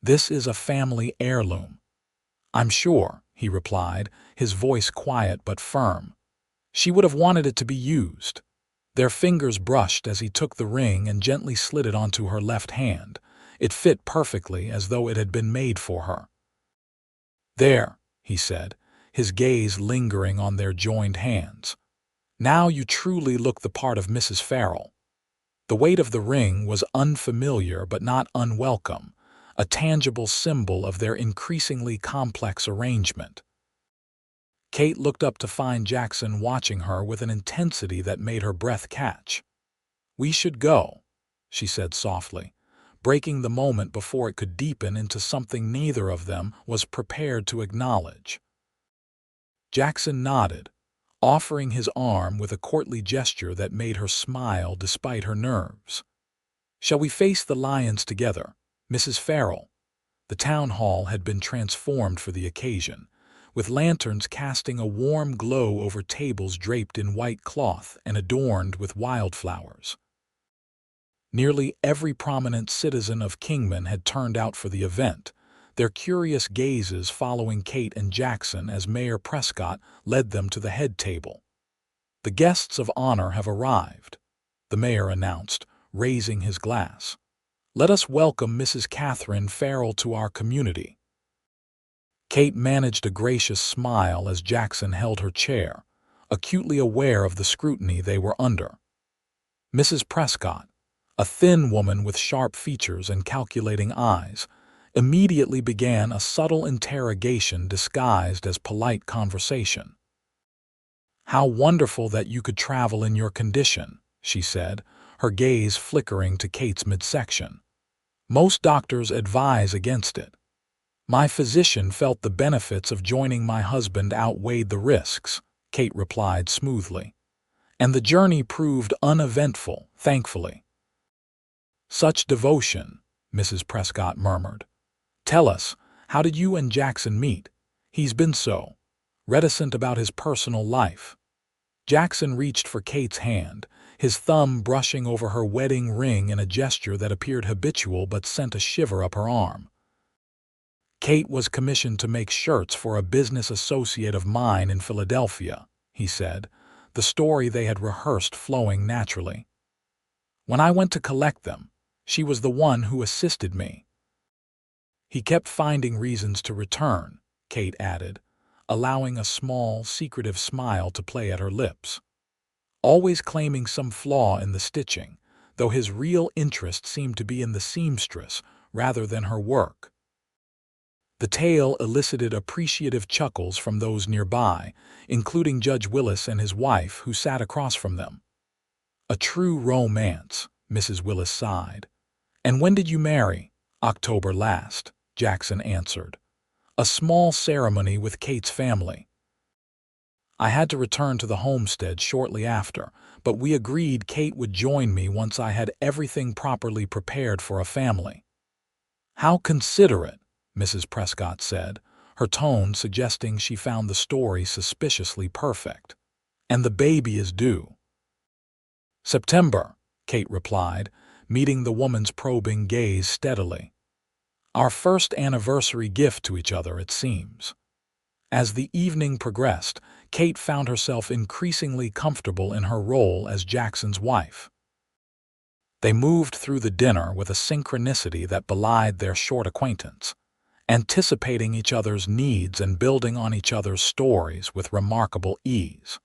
This is a family heirloom." "I'm sure," he replied, his voice quiet but firm. "She would have wanted it to be used." Their fingers brushed as he took the ring and gently slid it onto her left hand. It fit perfectly, as though it had been made for her. "There," he said, his gaze lingering on their joined hands. "Now you truly look the part of Mrs. Farrell." The weight of the ring was unfamiliar but not unwelcome, a tangible symbol of their increasingly complex arrangement. Kate looked up to find Jackson watching her with an intensity that made her breath catch. "We should go," she said softly, breaking the moment before it could deepen into something neither of them was prepared to acknowledge. Jackson nodded, offering his arm with a courtly gesture that made her smile despite her nerves. "Shall we face the lions together, Mrs. Farrell?" The town hall had been transformed for the occasion, with lanterns casting a warm glow over tables draped in white cloth and adorned with wildflowers. Nearly every prominent citizen of Kingman had turned out for the event, their curious gazes following Kate and Jackson as Mayor Prescott led them to the head table. "The guests of honor have arrived," the mayor announced, raising his glass. "Let us welcome Mrs. Katherine Farrell to our community." Kate managed a gracious smile as Jackson held her chair, acutely aware of the scrutiny they were under. Mrs. Prescott, a thin woman with sharp features and calculating eyes, immediately began a subtle interrogation disguised as polite conversation. "How wonderful that you could travel in your condition," she said, her gaze flickering to Kate's midsection. "Most doctors advise against it. My physician felt the benefits of joining my husband outweighed the risks," Kate replied smoothly. "And the journey proved uneventful, thankfully." "Such devotion," Mrs. Prescott murmured. "Tell us, how did you and Jackson meet? He's been so reticent about his personal life." Jackson reached for Kate's hand, his thumb brushing over her wedding ring in a gesture that appeared habitual but sent a shiver up her arm. "Kate was commissioned to make shirts for a business associate of mine in Philadelphia," he said, the story they had rehearsed flowing naturally. "When I went to collect them, she was the one who assisted me." "He kept finding reasons to return," Kate added, allowing a small, secretive smile to play at her lips. "Always claiming some flaw in the stitching, though his real interest seemed to be in the seamstress rather than her work." The tale elicited appreciative chuckles from those nearby, including Judge Willis and his wife, who sat across from them. "A true romance," Mrs. Willis sighed. "And when did you marry?" "October last," Jackson answered. "A small ceremony with Kate's family. I had to return to the homestead shortly after, but we agreed Kate would join me once I had everything properly prepared for a family." "How considerate," Mrs. Prescott said, her tone suggesting she found the story suspiciously perfect. "And the baby is due." "September," Kate replied, meeting the woman's probing gaze steadily. "Our first anniversary gift to each other, it seems." As the evening progressed, Kate found herself increasingly comfortable in her role as Jackson's wife. They moved through the dinner with a synchronicity that belied their short acquaintance, anticipating each other's needs and building on each other's stories with remarkable ease.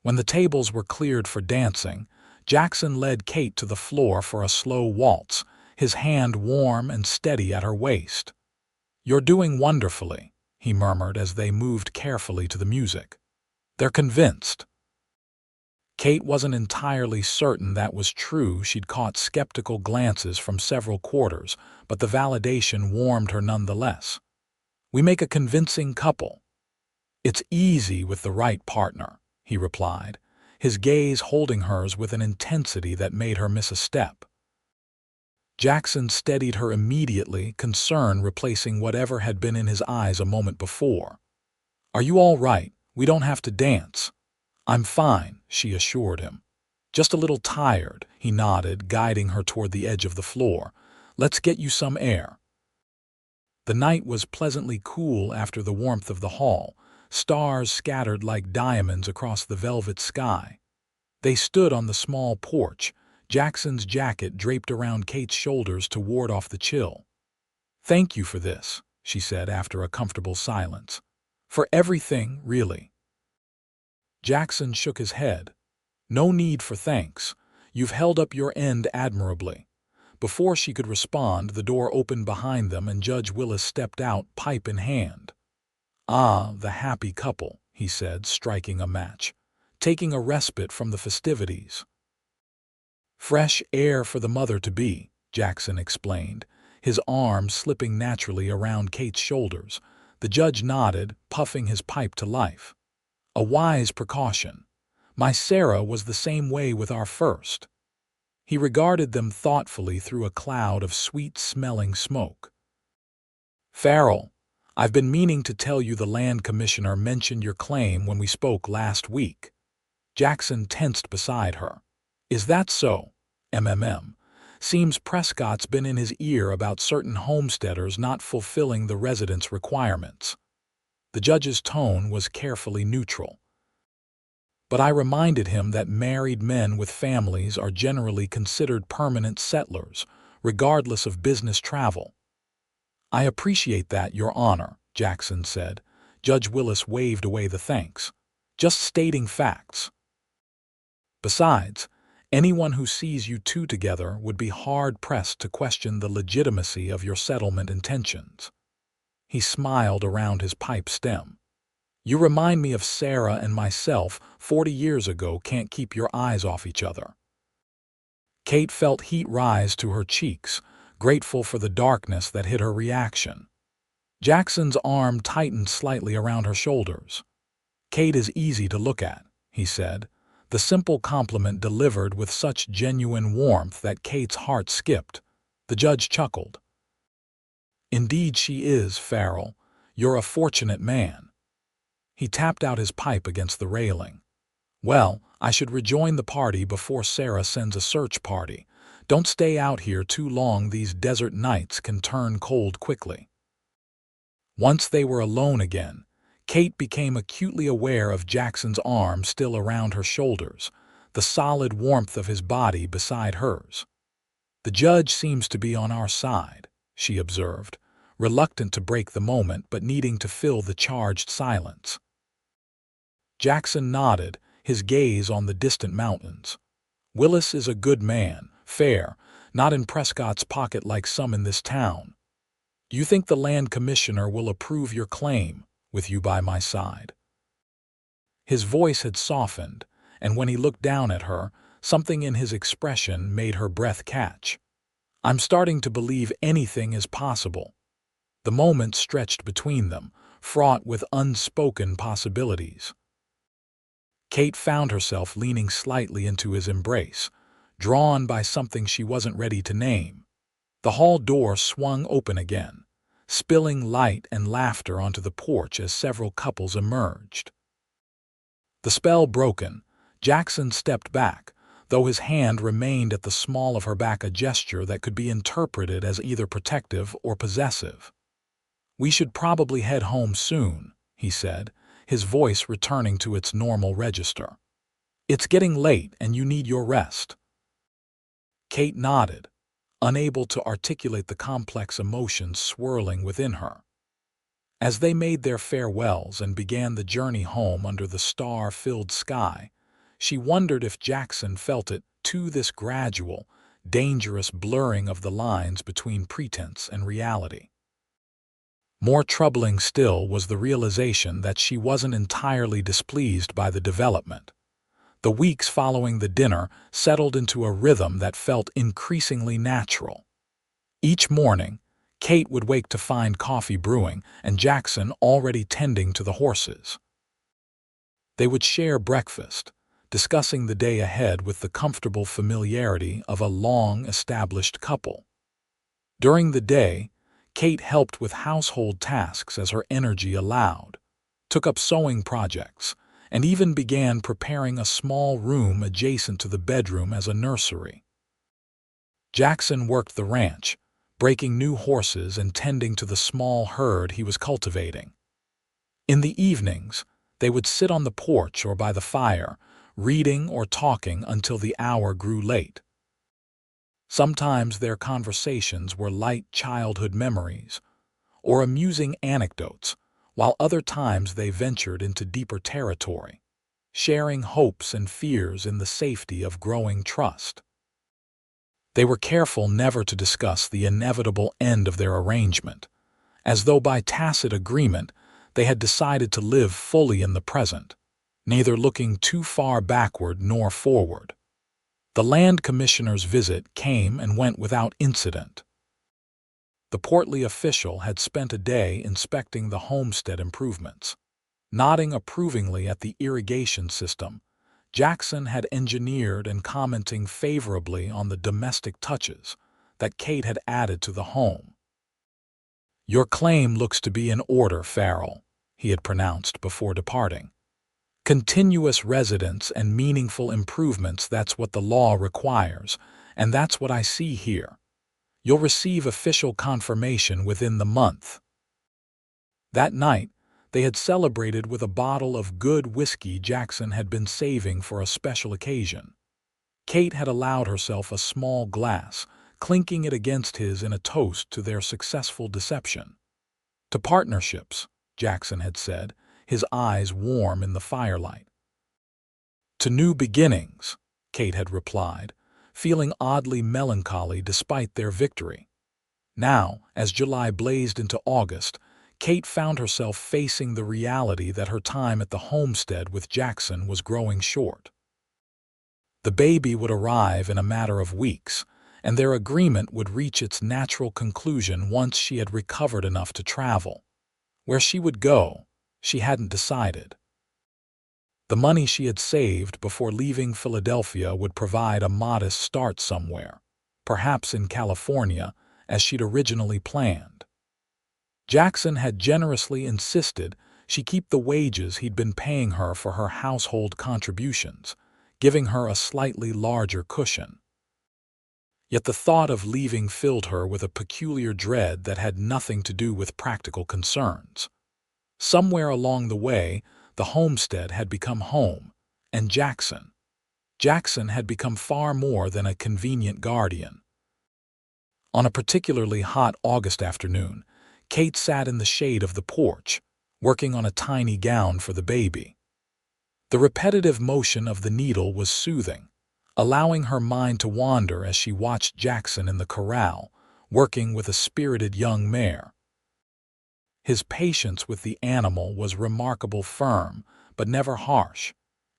When the tables were cleared for dancing, Jackson led Kate to the floor for a slow waltz, his hand warm and steady at her waist. "You're doing wonderfully," he murmured as they moved carefully to the music. "They're convinced." Kate wasn't entirely certain that was true. She'd caught skeptical glances from several quarters, but the validation warmed her nonetheless. We make a convincing couple. It's easy with the right partner, he replied, his gaze holding hers with an intensity that made her miss a step. Jackson steadied her immediately, concern replacing whatever had been in his eyes a moment before. Are you all right? We don't have to dance. I'm fine, she assured him. Just a little tired, he nodded, guiding her toward the edge of the floor. Let's get you some air. The night was pleasantly cool after the warmth of the hall, stars scattered like diamonds across the velvet sky. They stood on the small porch, Jackson's jacket draped around Kate's shoulders to ward off the chill. Thank you for this, she said after a comfortable silence. For everything, really. Jackson shook his head. No need for thanks. You've held up your end admirably. Before she could respond, the door opened behind them and Judge Willis stepped out, pipe in hand. Ah, the happy couple, he said, striking a match. Taking a respite from the festivities. Fresh air for the mother-to-be, Jackson explained, his arm slipping naturally around Kate's shoulders. The judge nodded, puffing his pipe to life. A wise precaution. My Sarah was the same way with our first. He regarded them thoughtfully through a cloud of sweet-smelling smoke. Farrell, I've been meaning to tell you the land commissioner mentioned your claim when we spoke last week. Jackson tensed beside her. Is that so? Seems Prescott's been in his ear about certain homesteaders not fulfilling the residence requirements. The judge's tone was carefully neutral. But I reminded him that married men with families are generally considered permanent settlers, regardless of business travel. I appreciate that, Your Honor, Jackson said. Judge Willis waved away the thanks. Just stating facts. Besides, anyone who sees you two together would be hard-pressed to question the legitimacy of your settlement intentions. He smiled around his pipe stem. You remind me of Sarah and myself 40 years ago. Can't keep your eyes off each other. Kate felt heat rise to her cheeks, grateful for the darkness that hid her reaction. Jackson's arm tightened slightly around her shoulders. Kate is easy to look at, he said, the simple compliment delivered with such genuine warmth that Kate's heart skipped. The judge chuckled. Indeed she is, Farrell. You're a fortunate man. He tapped out his pipe against the railing. Well, I should rejoin the party before Sarah sends a search party. Don't stay out here too long. These desert nights can turn cold quickly. Once they were alone again, Kate became acutely aware of Jackson's arm still around her shoulders, the solid warmth of his body beside hers. The judge seems to be on our side, she observed, reluctant to break the moment but needing to fill the charged silence. Jackson nodded, his gaze on the distant mountains. Willis is a good man, fair, not in Prescott's pocket like some in this town. Do you think the land commissioner will approve your claim, with you by my side? His voice had softened, and when he looked down at her, something in his expression made her breath catch. I'm starting to believe anything is possible. The moment stretched between them, fraught with unspoken possibilities. Kate found herself leaning slightly into his embrace, drawn by something she wasn't ready to name. The hall door swung open again, spilling light and laughter onto the porch as several couples emerged. The spell broken, Jackson stepped back, though his hand remained at the small of her back, a gesture that could be interpreted as either protective or possessive. We should probably head home soon, he said, his voice returning to its normal register. It's getting late and you need your rest. Kate nodded, unable to articulate the complex emotions swirling within her. As they made their farewells and began the journey home under the star-filled sky, she wondered if Jackson felt it too, this gradual, dangerous blurring of the lines between pretense and reality. More troubling still was the realization that she wasn't entirely displeased by the development. The weeks following the dinner settled into a rhythm that felt increasingly natural. Each morning, Kate would wake to find coffee brewing and Jackson already tending to the horses. They would share breakfast, discussing the day ahead with the comfortable familiarity of a long-established couple. During the day, Kate helped with household tasks as her energy allowed, took up sewing projects, and even began preparing a small room adjacent to the bedroom as a nursery. Jackson worked the ranch, breaking new horses and tending to the small herd he was cultivating. In the evenings, they would sit on the porch or by the fire, reading or talking until the hour grew late. Sometimes their conversations were light childhood memories or amusing anecdotes, while other times they ventured into deeper territory, sharing hopes and fears in the safety of growing trust. They were careful never to discuss the inevitable end of their arrangement, as though by tacit agreement they had decided to live fully in the present, neither looking too far backward nor forward. The land commissioner's visit came and went without incident. The portly official had spent a day inspecting the homestead improvements. Nodding approvingly at the irrigation system, Jackson had engineered and commenting favorably on the domestic touches that Kate had added to the home. "Your claim looks to be in order, Farrell," he had pronounced before departing. "Continuous residence and meaningful improvements, that's what the law requires, and that's what I see here. You'll receive official confirmation within the month." That night, they had celebrated with a bottle of good whiskey Jackson had been saving for a special occasion. Kate had allowed herself a small glass, clinking it against his in a toast to their successful deception. "To partnerships," Jackson had said, his eyes warm in the firelight. "To new beginnings," Kate had replied, feeling oddly melancholy despite their victory. Now, as July blazed into August, Kate found herself facing the reality that her time at the homestead with Jackson was growing short. The baby would arrive in a matter of weeks, and their agreement would reach its natural conclusion once she had recovered enough to travel. Where she would go, she hadn't decided. The money she had saved before leaving Philadelphia would provide a modest start somewhere, perhaps in California, as she'd originally planned. Jackson had generously insisted she keep the wages he'd been paying her for her household contributions, giving her a slightly larger cushion. Yet the thought of leaving filled her with a peculiar dread that had nothing to do with practical concerns. Somewhere along the way, the homestead had become home, and Jackson had become far more than a convenient guardian. On a particularly hot August afternoon, Kate sat in the shade of the porch, working on a tiny gown for the baby. The repetitive motion of the needle was soothing, allowing her mind to wander as she watched Jackson in the corral, working with a spirited young mare. His patience with the animal was remarkably firm, but never harsh,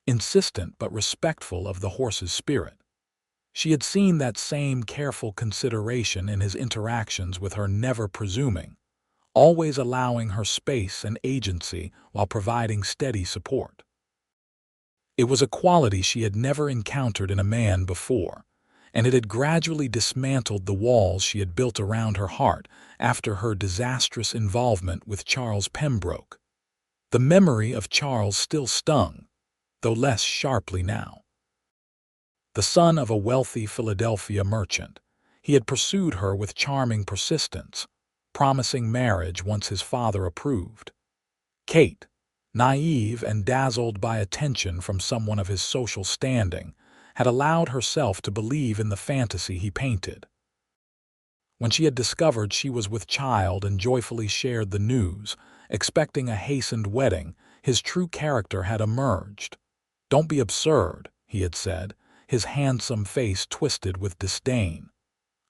insistent but respectful of the horse's spirit. She had seen that same careful consideration in his interactions with her, never presuming, always allowing her space and agency while providing steady support. It was a quality she had never encountered in a man before, and it had gradually dismantled the walls she had built around her heart after her disastrous involvement with Charles Pembroke. The memory of Charles still stung, though less sharply now. The son of a wealthy Philadelphia merchant, he had pursued her with charming persistence, promising marriage once his father approved. Kate, naive and dazzled by attention from someone of his social standing, had allowed herself to believe in the fantasy he painted. When she had discovered she was with child and joyfully shared the news, expecting a hastened wedding, his true character had emerged. "Don't be absurd," he had said, his handsome face twisted with disdain.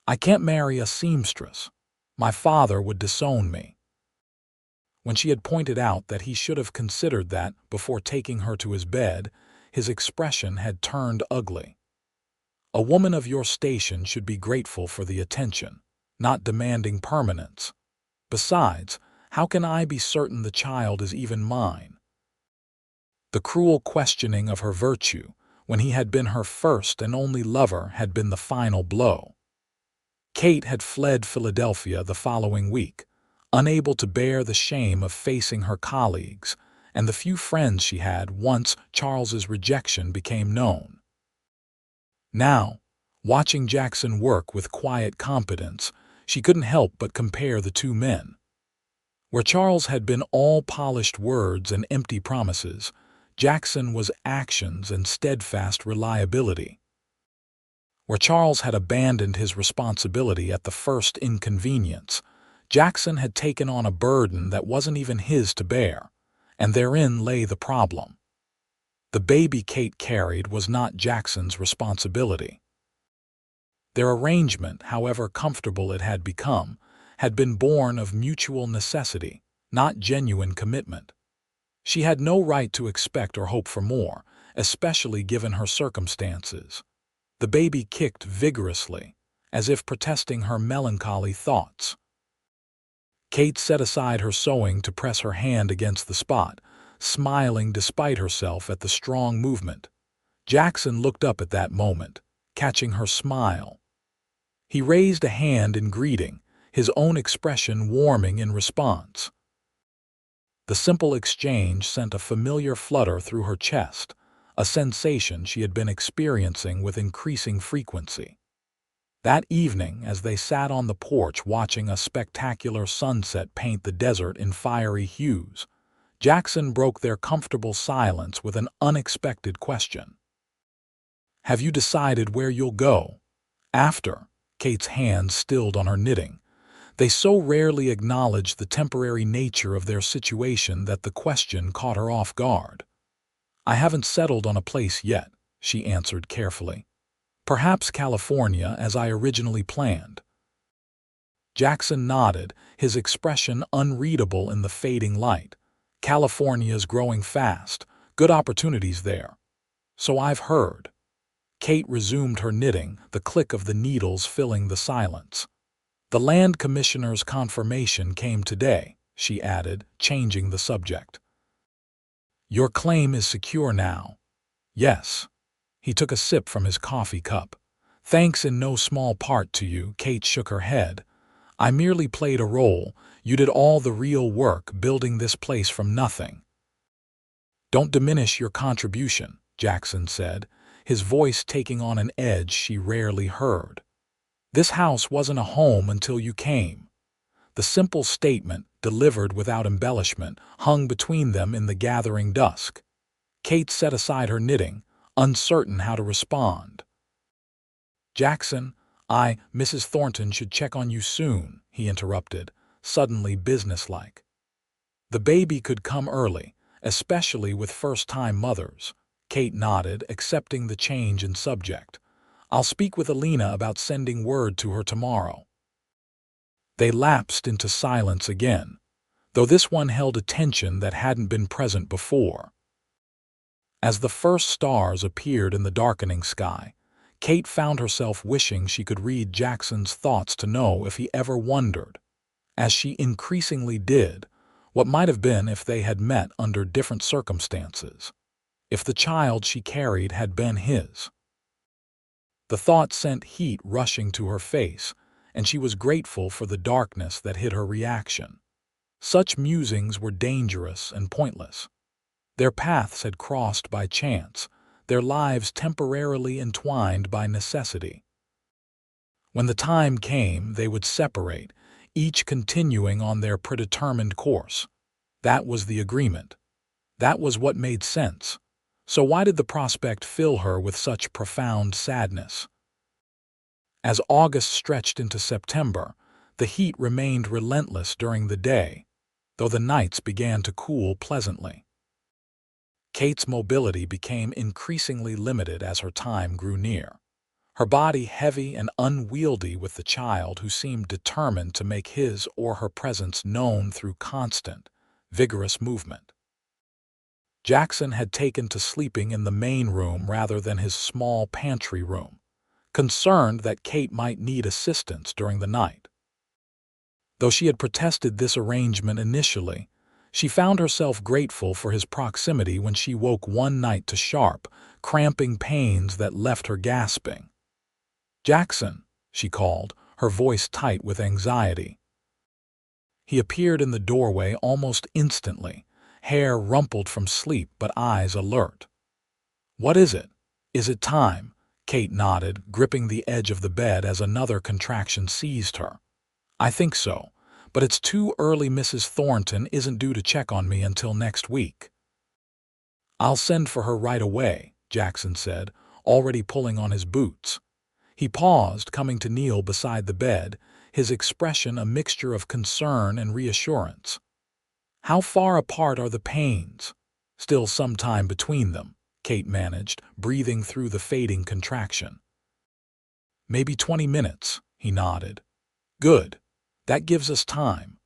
"I can't marry a seamstress. My father would disown me." When she had pointed out that he should have considered that before taking her to his bed, his expression had turned ugly. "A woman of your station should be grateful for the attention, not demanding permanence. Besides, how can I be certain the child is even mine? The cruel questioning of her virtue, when he had been her first and only lover, had been the final blow. Kate had fled Philadelphia the following week, unable to bear the shame of facing her colleagues and the few friends she had once Charles's rejection became known. Now, watching Jackson work with quiet competence, she couldn't help but compare the two men. Where Charles had been all polished words and empty promises, Jackson was actions and steadfast reliability. Where Charles had abandoned his responsibility at the first inconvenience, Jackson had taken on a burden that wasn't even his to bear, and therein lay the problem. The baby Kate carried was not Jackson's responsibility. Their arrangement, however comfortable it had become, had been born of mutual necessity, not genuine commitment. She had no right to expect or hope for more, especially given her circumstances. The baby kicked vigorously, as if protesting her melancholy thoughts. Kate set aside her sewing to press her hand against the spot, smiling despite herself at the strong movement. Jackson looked up at that moment, catching her smile. He raised a hand in greeting, his own expression warming in response. The simple exchange sent a familiar flutter through her chest, a sensation she had been experiencing with increasing frequency. That evening, as they sat on the porch watching a spectacular sunset paint the desert in fiery hues, Jackson broke their comfortable silence with an unexpected question. "Have you decided where you'll go after?" Kate's hands stilled on her knitting. They so rarely acknowledged the temporary nature of their situation that the question caught her off guard. "I haven't settled on a place yet," she answered carefully. "Perhaps California, as I originally planned." Jackson nodded, his expression unreadable in the fading light. "California's growing fast. Good opportunities there." "So I've heard." Kate resumed her knitting, the click of the needles filling the silence. "The land commissioner's confirmation came today," she added, changing the subject. "Your claim is secure now." "Yes." He took a sip from his coffee cup. "Thanks in no small part to you." Kate shook her head. "I merely played a role. You did all the real work, building this place from nothing." "Don't diminish your contribution," Jackson said, his voice taking on an edge she rarely heard. "This house wasn't a home until you came." The simple statement, delivered without embellishment, hung between them in the gathering dusk. Kate set aside her knitting, uncertain how to respond. "Jackson, Mrs. Thornton should check on you soon," he interrupted, suddenly businesslike. "The baby could come early, especially with first-time mothers." Kate nodded, accepting the change in subject. "I'll speak with Alina about sending word to her tomorrow." They lapsed into silence again, though this one held a tension that hadn't been present before. As the first stars appeared in the darkening sky, Kate found herself wishing she could read Jackson's thoughts to know if he ever wondered, as she increasingly did, what might have been if they had met under different circumstances, if the child she carried had been his. The thought sent heat rushing to her face, and she was grateful for the darkness that hid her reaction. Such musings were dangerous and pointless. Their paths had crossed by chance, their lives temporarily entwined by necessity. When the time came, they would separate, each continuing on their predetermined course. That was the agreement. That was what made sense. So why did the prospect fill her with such profound sadness? As August stretched into September, the heat remained relentless during the day, though the nights began to cool pleasantly. Kate's mobility became increasingly limited as her time grew near, her body heavy and unwieldy with the child who seemed determined to make his or her presence known through constant, vigorous movement. Jackson had taken to sleeping in the main room rather than his small pantry room, concerned that Kate might need assistance during the night. Though she had protested this arrangement initially, she found herself grateful for his proximity when she woke one night to sharp, cramping pains that left her gasping. "Jackson," she called, her voice tight with anxiety. He appeared in the doorway almost instantly, hair rumpled from sleep but eyes alert. "What is it? Is it time?" Kate nodded, gripping the edge of the bed as another contraction seized her. "I think so, but it's too early. Mrs. Thornton isn't due to check on me until next week." "I'll send for her right away," Jackson said, already pulling on his boots. He paused, coming to kneel beside the bed, his expression a mixture of concern and reassurance. "How far apart are the pains?" "Still some time between them," Kate managed, breathing through the fading contraction. "Maybe 20 minutes," he nodded. "Good. That gives us time.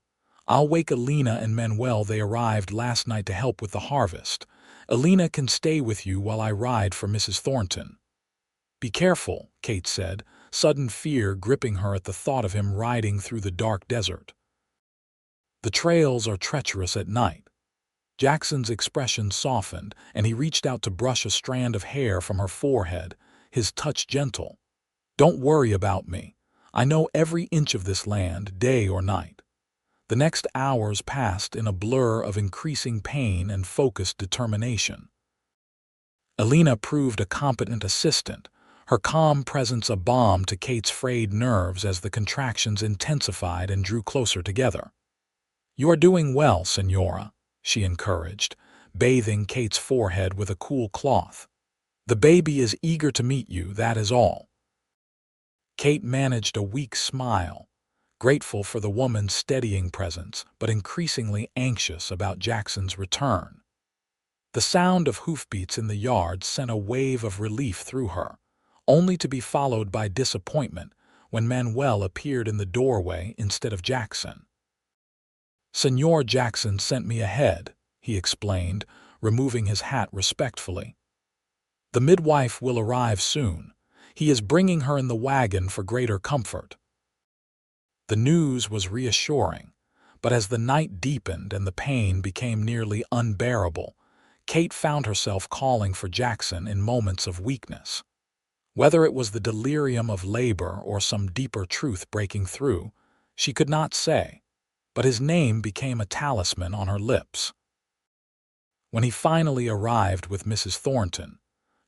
I'll wake Alina and Manuel. They arrived last night to help with the harvest. Alina can stay with you while I ride for Mrs. Thornton." "Be careful," Kate said, sudden fear gripping her at the thought of him riding through the dark desert. "The trails are treacherous at night." Jackson's expression softened, and he reached out to brush a strand of hair from her forehead, his touch gentle. "Don't worry about me. I know every inch of this land, day or night." The next hours passed in a blur of increasing pain and focused determination. Alina proved a competent assistant, her calm presence a balm to Kate's frayed nerves as the contractions intensified and drew closer together. "You are doing well, Senora," she encouraged, bathing Kate's forehead with a cool cloth. "The baby is eager to meet you, that is all." Kate managed a weak smile, grateful for the woman's steadying presence, but increasingly anxious about Jackson's return. The sound of hoofbeats in the yard sent a wave of relief through her, only to be followed by disappointment when Manuel appeared in the doorway instead of Jackson. "Senor Jackson sent me ahead," he explained, removing his hat respectfully. "The midwife will arrive soon. He is bringing her in the wagon for greater comfort." The news was reassuring, but as the night deepened and the pain became nearly unbearable, Kate found herself calling for Jackson in moments of weakness. Whether it was the delirium of labor or some deeper truth breaking through, she could not say, but his name became a talisman on her lips. When he finally arrived with Mrs. Thornton,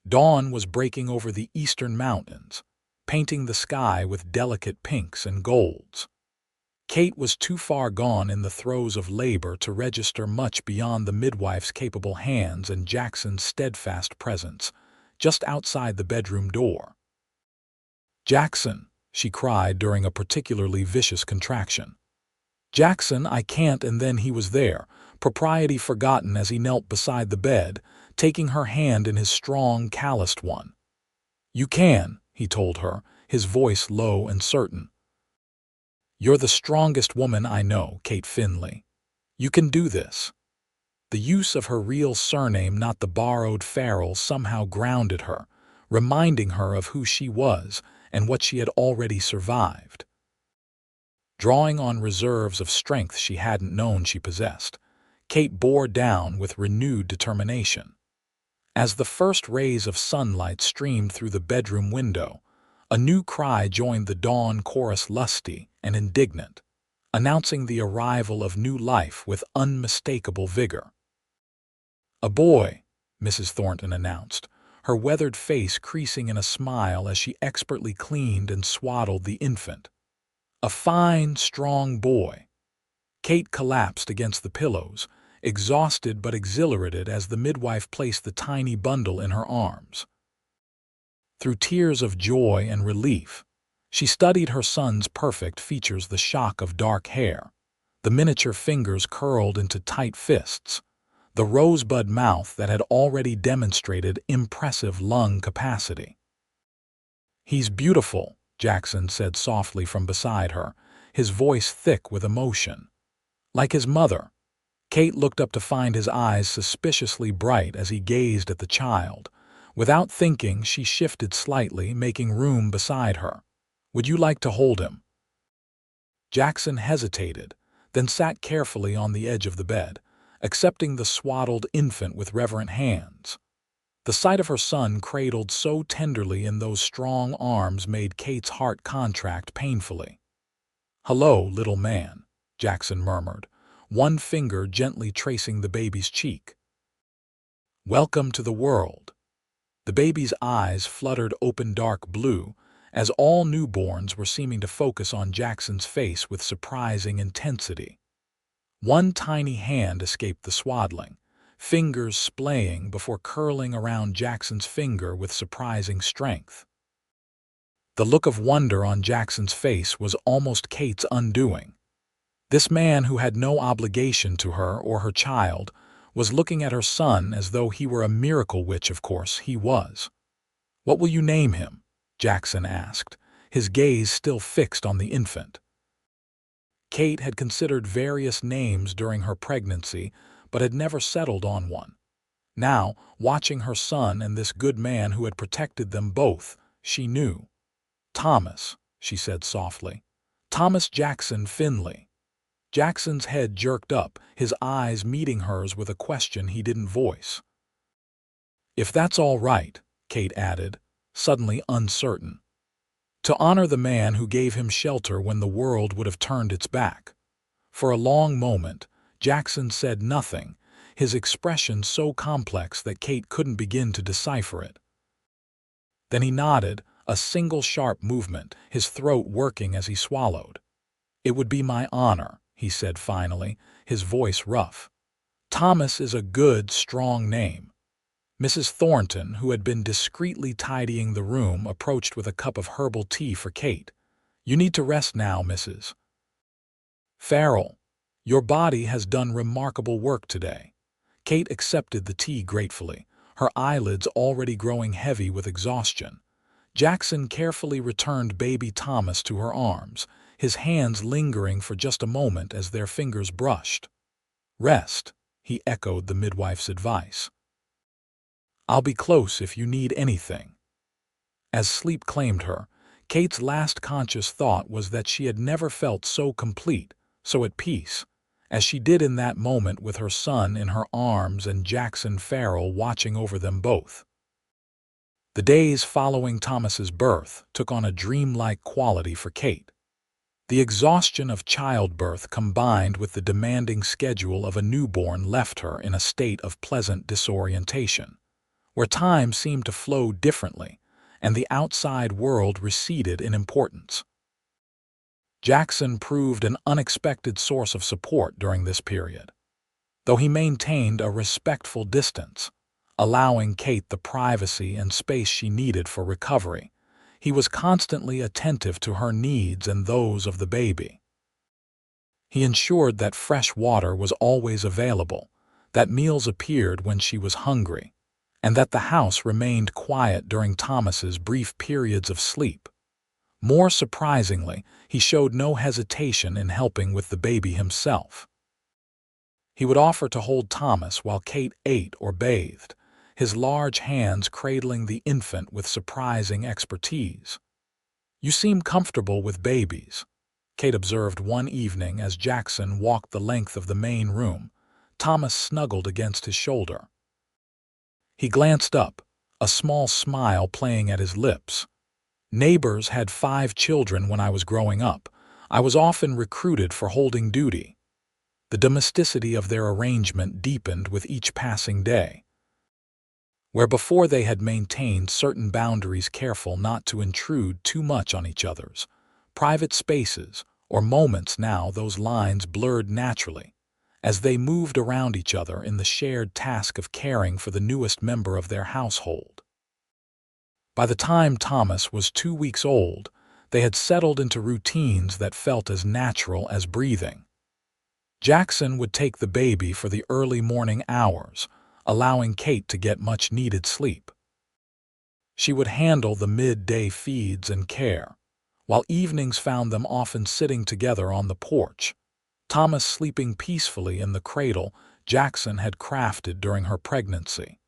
dawn was breaking over the eastern mountains, painting the sky with delicate pinks and golds. Kate was too far gone in the throes of labor to register much beyond the midwife's capable hands and Jackson's steadfast presence, just outside the bedroom door. "Jackson," she cried during a particularly vicious contraction. "Jackson, I can't," and then he was there, propriety forgotten as he knelt beside the bed, taking her hand in his strong, calloused one. "You can," he told her, his voice low and certain. "You're the strongest woman I know, Kate Finley. You can do this." The use of her real surname, not the borrowed Farrell, somehow grounded her, reminding her of who she was and what she had already survived. Drawing on reserves of strength she hadn't known she possessed, Kate bore down with renewed determination. As the first rays of sunlight streamed through the bedroom window, a new cry joined the dawn chorus, lusty and indignant, announcing the arrival of new life with unmistakable vigor. "A boy," Mrs. Thornton announced, her weathered face creasing in a smile as she expertly cleaned and swaddled the infant. "A fine, strong boy." Kate collapsed against the pillows, exhausted but exhilarated as the midwife placed the tiny bundle in her arms. Through tears of joy and relief, she studied her son's perfect features, the shock of dark hair, the miniature fingers curled into tight fists, the rosebud mouth that had already demonstrated impressive lung capacity. "He's beautiful," Jackson said softly from beside her, his voice thick with emotion. "Like his mother." Kate looked up to find his eyes suspiciously bright as he gazed at the child. Without thinking, she shifted slightly, making room beside her. "Would you like to hold him?" Jackson hesitated, then sat carefully on the edge of the bed, accepting the swaddled infant with reverent hands. The sight of her son cradled so tenderly in those strong arms made Kate's heart contract painfully. "Hello, little man," Jackson murmured, one finger gently tracing the baby's cheek. "Welcome to the world." The baby's eyes fluttered open dark blue, as all newborns were seeming to focus on Jackson's face with surprising intensity. One tiny hand escaped the swaddling, fingers splaying before curling around Jackson's finger with surprising strength. The look of wonder on Jackson's face was almost Kate's undoing. This man who had no obligation to her or her child was looking at her son as though he were a miracle, which, of course, he was. "What will you name him?" Jackson asked, his gaze still fixed on the infant. Kate had considered various names during her pregnancy, but had never settled on one. Now, watching her son and this good man who had protected them both, she knew. "Thomas," she said softly. "Thomas Jackson Finley." Jackson's head jerked up, his eyes meeting hers with a question he didn't voice. "If that's all right," Kate added, suddenly uncertain. To honor the man who gave him shelter when the world would have turned its back. For a long moment, Jackson said nothing, his expression so complex that Kate couldn't begin to decipher it. Then he nodded, a single sharp movement, his throat working as he swallowed. "It would be my honor," he said finally, his voice rough. "Thomas is a good, strong name." Mrs. Thornton, who had been discreetly tidying the room, approached with a cup of herbal tea for Kate. "You need to rest now, Mrs. Farrell. Your body has done remarkable work today." Kate accepted the tea gratefully, her eyelids already growing heavy with exhaustion. Jackson carefully returned baby Thomas to her arms, his hands lingering for just a moment as their fingers brushed. "Rest," he echoed the midwife's advice. "I'll be close if you need anything." As sleep claimed her, Kate's last conscious thought was that she had never felt so complete, so at peace, as she did in that moment with her son in her arms and Jackson Farrell watching over them both. The days following Thomas's birth took on a dreamlike quality for Kate. The exhaustion of childbirth combined with the demanding schedule of a newborn left her in a state of pleasant disorientation, where time seemed to flow differently and the outside world receded in importance. Jackson proved an unexpected source of support during this period, though he maintained a respectful distance, allowing Kate the privacy and space she needed for recovery. He was constantly attentive to her needs and those of the baby. He ensured that fresh water was always available, that meals appeared when she was hungry, and that the house remained quiet during Thomas's brief periods of sleep. More surprisingly, he showed no hesitation in helping with the baby himself. He would offer to hold Thomas while Kate ate or bathed, his large hands cradling the infant with surprising expertise. "You seem comfortable with babies," Kate observed one evening as Jackson walked the length of the main room, Thomas snuggled against his shoulder. He glanced up, a small smile playing at his lips. "Neighbors had 5 children when I was growing up. I was often recruited for holding duty." The domesticity of their arrangement deepened with each passing day. Where before they had maintained certain boundaries, careful not to intrude too much on each other's private spaces or moments, now those lines blurred naturally, as they moved around each other in the shared task of caring for the newest member of their household. By the time Thomas was 2 weeks old, they had settled into routines that felt as natural as breathing. Jackson would take the baby for the early morning hours, allowing Kate to get much-needed sleep. She would handle the midday feeds and care, while evenings found them often sitting together on the porch, Thomas sleeping peacefully in the cradle Jackson had crafted during her pregnancy.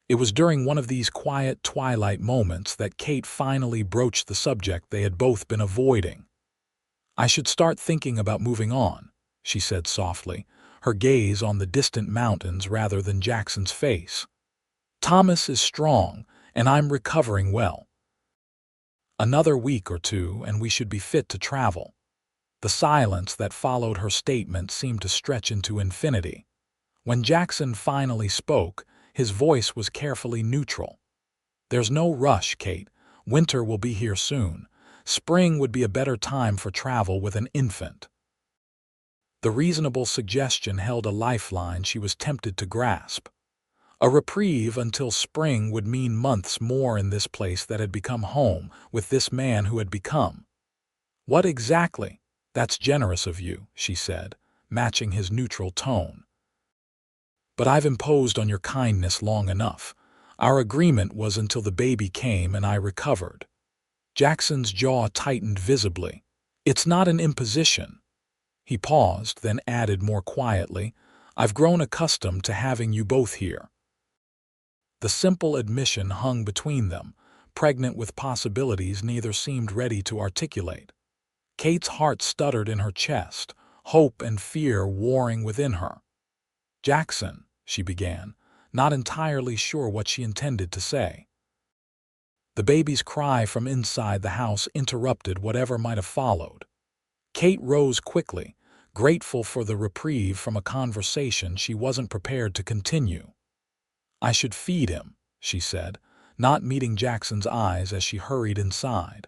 It was during one of these quiet twilight moments that Kate finally broached the subject they had both been avoiding. I should start thinking about moving on, she said softly, her gaze on the distant mountains rather than Jackson's face. Thomas is strong, and I'm recovering well. Another week or two, and we should be fit to travel. The silence that followed her statement seemed to stretch into infinity. When Jackson finally spoke, his voice was carefully neutral. There's no rush, Kate. Winter will be here soon. Spring would be a better time for travel with an infant. The reasonable suggestion held a lifeline she was tempted to grasp. A reprieve until spring would mean months more in this place that had become home with this man who had become. What exactly? That's generous of you, she said, matching his neutral tone. But I've imposed on your kindness long enough. Our agreement was until the baby came and I recovered. Jackson's jaw tightened visibly. It's not an imposition. He paused, then added more quietly, I've grown accustomed to having you both here. The simple admission hung between them, pregnant with possibilities neither seemed ready to articulate. Kate's heart stuttered in her chest, hope and fear warring within her. Jackson, she began, not entirely sure what she intended to say. The baby's cry from inside the house interrupted whatever might have followed. Kate rose quickly, grateful for the reprieve from a conversation she wasn't prepared to continue. I should feed him, she said, not meeting Jackson's eyes as she hurried inside.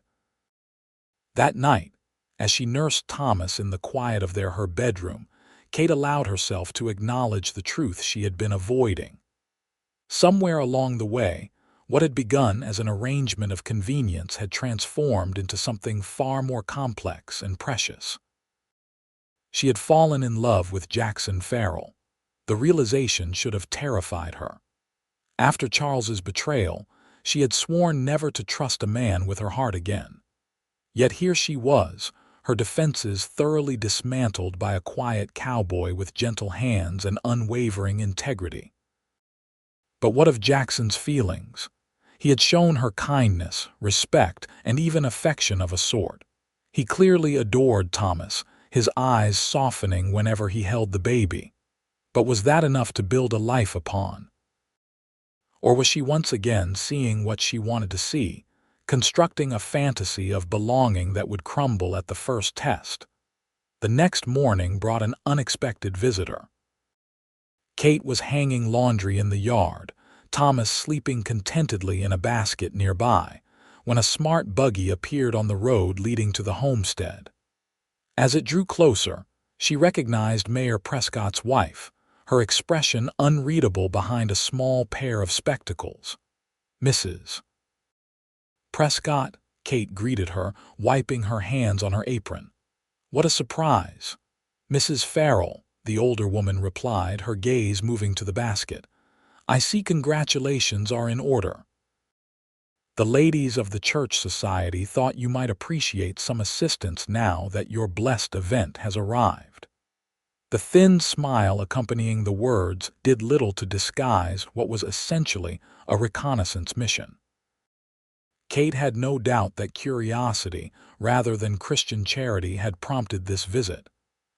That night, as she nursed Thomas in the quiet of her bedroom, Kate allowed herself to acknowledge the truth she had been avoiding. Somewhere along the way, what had begun as an arrangement of convenience had transformed into something far more complex and precious. She had fallen in love with Jackson Farrell. The realization should have terrified her. After Charles's betrayal, she had sworn never to trust a man with her heart again. Yet here she was, her defenses thoroughly dismantled by a quiet cowboy with gentle hands and unwavering integrity. But what of Jackson's feelings? He had shown her kindness, respect, and even affection of a sort. He clearly adored Thomas, his eyes softening whenever he held the baby. But was that enough to build a life upon? Or was she once again seeing what she wanted to see, constructing a fantasy of belonging that would crumble at the first test? The next morning brought an unexpected visitor. Kate was hanging laundry in the yard, Thomas sleeping contentedly in a basket nearby, when a smart buggy appeared on the road leading to the homestead. As it drew closer, she recognized Mayor Prescott's wife, her expression unreadable behind a small pair of spectacles. Mrs. Prescott, Kate greeted her, wiping her hands on her apron. What a surprise! Mrs. Farrell, the older woman replied, her gaze moving to the basket. I see congratulations are in order. The ladies of the church society thought you might appreciate some assistance now that your blessed event has arrived. The thin smile accompanying the words did little to disguise what was essentially a reconnaissance mission. Kate had no doubt that curiosity, rather than Christian charity, had prompted this visit.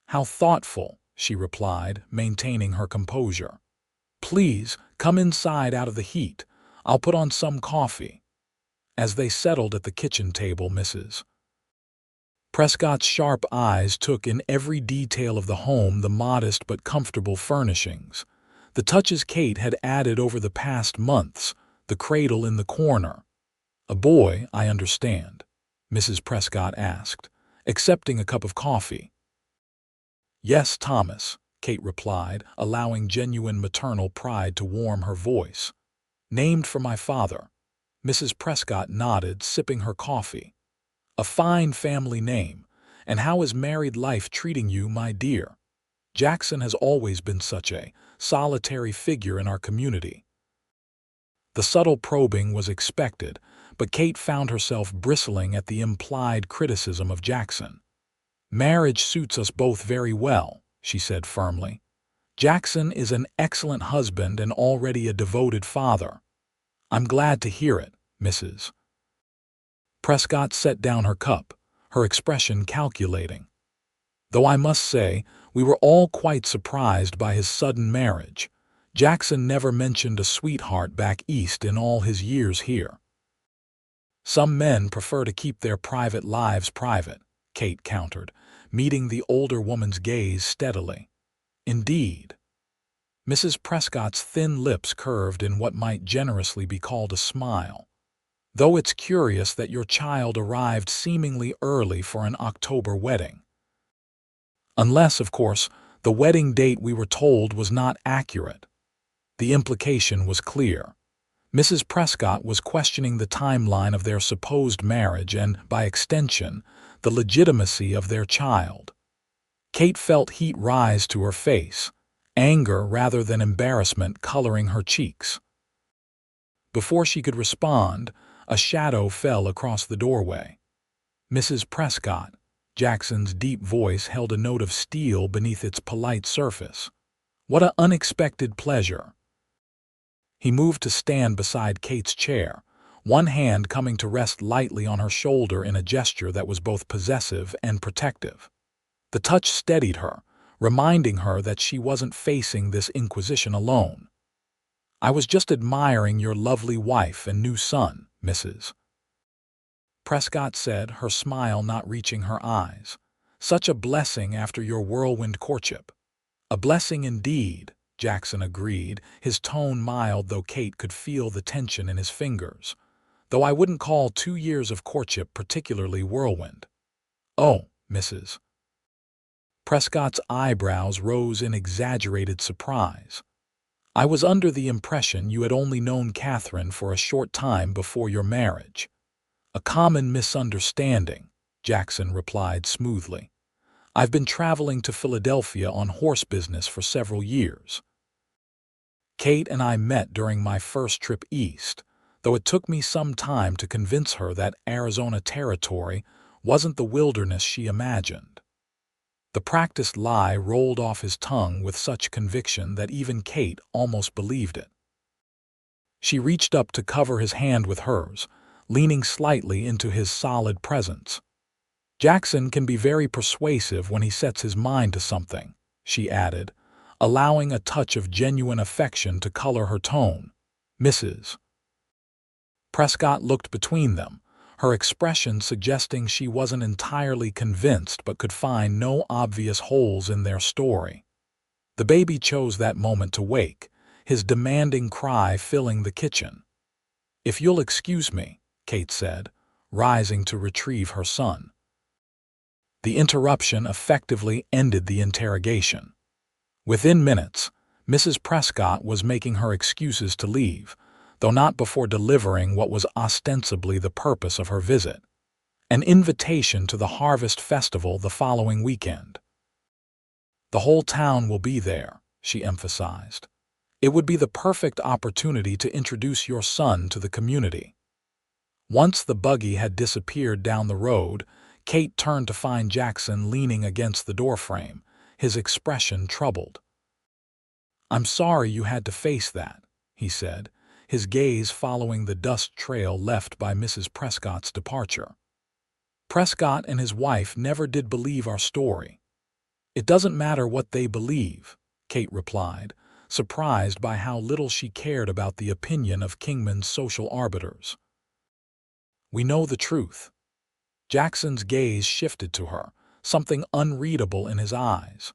How thoughtful, she replied, maintaining her composure. Please, come inside out of the heat. I'll put on some coffee. As they settled at the kitchen table, Mrs. Prescott's sharp eyes took in every detail of the home, the modest but comfortable furnishings, the touches Kate had added over the past months, the cradle in the corner. A boy, I understand, Mrs. Prescott asked, accepting a cup of coffee. Yes, Thomas, Kate replied, allowing genuine maternal pride to warm her voice. Named for my father. Mrs. Prescott nodded, sipping her coffee. A fine family name. And how is married life treating you, my dear? Jackson has always been such a solitary figure in our community. The subtle probing was expected, but Kate found herself bristling at the implied criticism of Jackson. Marriage suits us both very well, she said firmly. Jackson is an excellent husband and already a devoted father. I'm glad to hear it, Mrs. Prescott set down her cup, her expression calculating. Though I must say, we were all quite surprised by his sudden marriage. Jackson never mentioned a sweetheart back east in all his years here. Some men prefer to keep their private lives private, Kate countered, meeting the older woman's gaze steadily. Indeed. Mrs. Prescott's thin lips curved in what might generously be called a smile. Though it's curious that your child arrived seemingly early for an October wedding. Unless, of course, the wedding date we were told was not accurate. The implication was clear. Mrs. Prescott was questioning the timeline of their supposed marriage and, by extension, the legitimacy of their child. Kate felt heat rise to her face, anger rather than embarrassment coloring her cheeks. Before she could respond, a shadow fell across the doorway. Mrs. Prescott, Jackson's deep voice held a note of steel beneath its polite surface. What an unexpected pleasure. He moved to stand beside Kate's chair, one hand coming to rest lightly on her shoulder in a gesture that was both possessive and protective. The touch steadied her, reminding her that she wasn't facing this inquisition alone. I was just admiring your lovely wife and new son, Mrs. Prescott said, her smile not reaching her eyes. Such a blessing after your whirlwind courtship. A blessing indeed, Jackson agreed, his tone mild though Kate could feel the tension in his fingers. Though I wouldn't call 2 years of courtship particularly whirlwind. Oh, Mrs. Prescott's eyebrows rose in exaggerated surprise. I was under the impression you had only known Katherine for a short time before your marriage. A common misunderstanding, Jackson replied smoothly. I've been traveling to Philadelphia on horse business for several years. Kate and I met during my first trip east, though it took me some time to convince her that Arizona territory wasn't the wilderness she imagined. The practiced lie rolled off his tongue with such conviction that even Kate almost believed it. She reached up to cover his hand with hers, leaning slightly into his solid presence. Jackson can be very persuasive when he sets his mind to something, she added, allowing a touch of genuine affection to color her tone. Mrs. Prescott looked between them, her expression suggesting she wasn't entirely convinced but could find no obvious holes in their story. The baby chose that moment to wake, his demanding cry filling the kitchen. If you'll excuse me, Kate said, rising to retrieve her son. The interruption effectively ended the interrogation. Within minutes, Mrs. Prescott was making her excuses to leave, though not before delivering what was ostensibly the purpose of her visit, an invitation to the Harvest Festival the following weekend. The whole town will be there, she emphasized. It would be the perfect opportunity to introduce your son to the community. Once the buggy had disappeared down the road, Kate turned to find Jackson leaning against the doorframe, his expression troubled. I'm sorry you had to face that, he said, his gaze following the dust trail left by Mrs. Prescott's departure. Prescott and his wife never did believe our story. It doesn't matter what they believe, Kate replied, surprised by how little she cared about the opinion of Kingman's social arbiters. We know the truth. Jackson's gaze shifted to her, something unreadable in his eyes.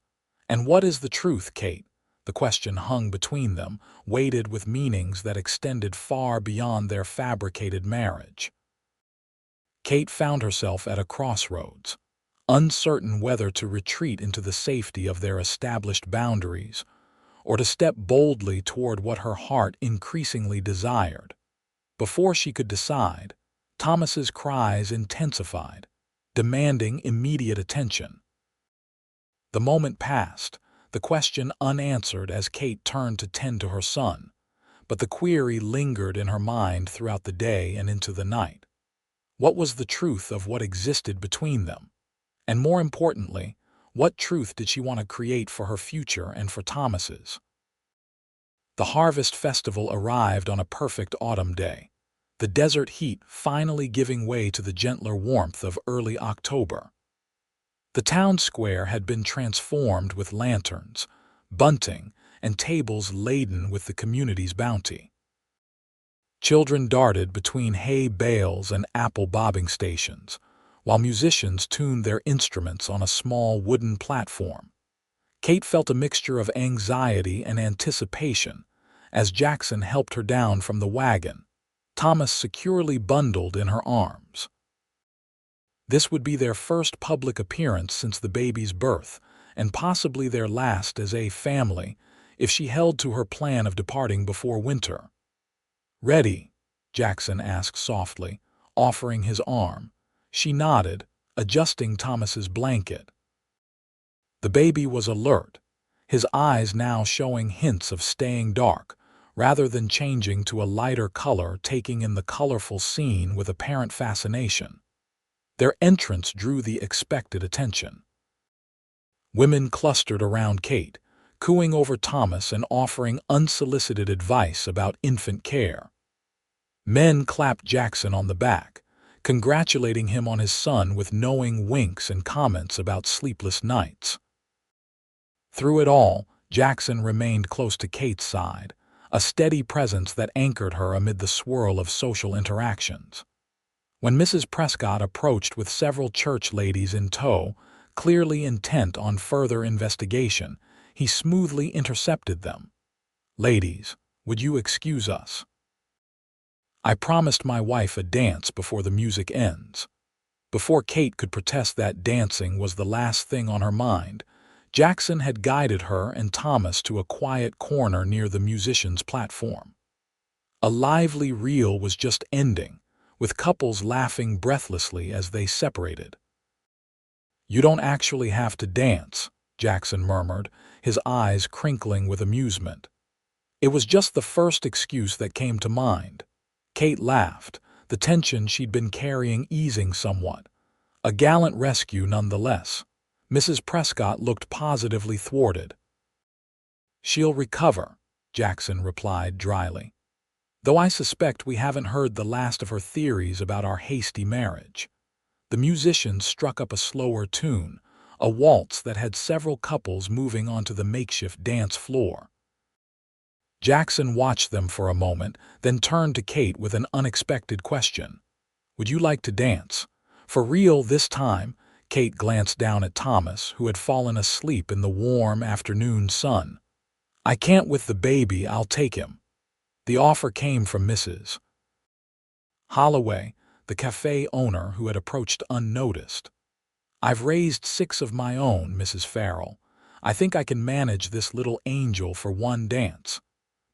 And what is the truth, Kate? The question hung between them, weighted with meanings that extended far beyond their fabricated marriage. Kate found herself at a crossroads, uncertain whether to retreat into the safety of their established boundaries or to step boldly toward what her heart increasingly desired. Before she could decide, Thomas's cries intensified, demanding immediate attention. The moment passed, the question unanswered as Kate turned to tend to her son, but the query lingered in her mind throughout the day and into the night. What was the truth of what existed between them? And more importantly, what truth did she want to create for her future and for Thomas's? The Harvest Festival arrived on a perfect autumn day. the desert heat finally giving way to the gentler warmth of early October. The town square had been transformed with lanterns, bunting, and tables laden with the community's bounty. Children darted between hay bales and apple bobbing stations, while musicians tuned their instruments on a small wooden platform. Kate felt a mixture of anxiety and anticipation as Jackson helped her down from the wagon, Thomas securely bundled in her arms. This would be their first public appearance since the baby's birth, and possibly their last as a family if she held to her plan of departing before winter. "Ready?" Jackson asked softly, offering his arm. She nodded, adjusting Thomas's blanket. The baby was alert, his eyes now showing hints of staying dark, rather than changing to a lighter color, taking in the colorful scene with apparent fascination. Their entrance drew the expected attention. Women clustered around Kate, cooing over Thomas and offering unsolicited advice about infant care. Men clapped Jackson on the back, congratulating him on his son with knowing winks and comments about sleepless nights. Through it all, Jackson remained close to Kate's side, a steady presence that anchored her amid the swirl of social interactions. When Mrs. Prescott approached with several church ladies in tow, clearly intent on further investigation, he smoothly intercepted them. "Ladies, would you excuse us? I promised my wife a dance before the music ends." Before Kate could protest that dancing was the last thing on her mind, Jackson had guided her and Thomas to a quiet corner near the musicians' platform. A lively reel was just ending, with couples laughing breathlessly as they separated. "You don't actually have to dance," Jackson murmured, his eyes crinkling with amusement. It was just the first excuse that came to mind. Kate laughed, the tension she'd been carrying easing somewhat. A gallant rescue nonetheless. Mrs. Prescott looked positively thwarted. "She'll recover," Jackson replied dryly. "Though I suspect we haven't heard the last of her theories about our hasty marriage." The musicians struck up a slower tune, a waltz that had several couples moving onto the makeshift dance floor. Jackson watched them for a moment, then turned to Kate with an unexpected question. "Would you like to dance? For real this time?" Kate glanced down at Thomas, who had fallen asleep in the warm afternoon sun. "I can't with the baby, I'll take him." The offer came from Mrs. Holloway, the cafe owner who had approached unnoticed. "I've raised 6 of my own, Mrs. Farrell. I think I can manage this little angel for one dance."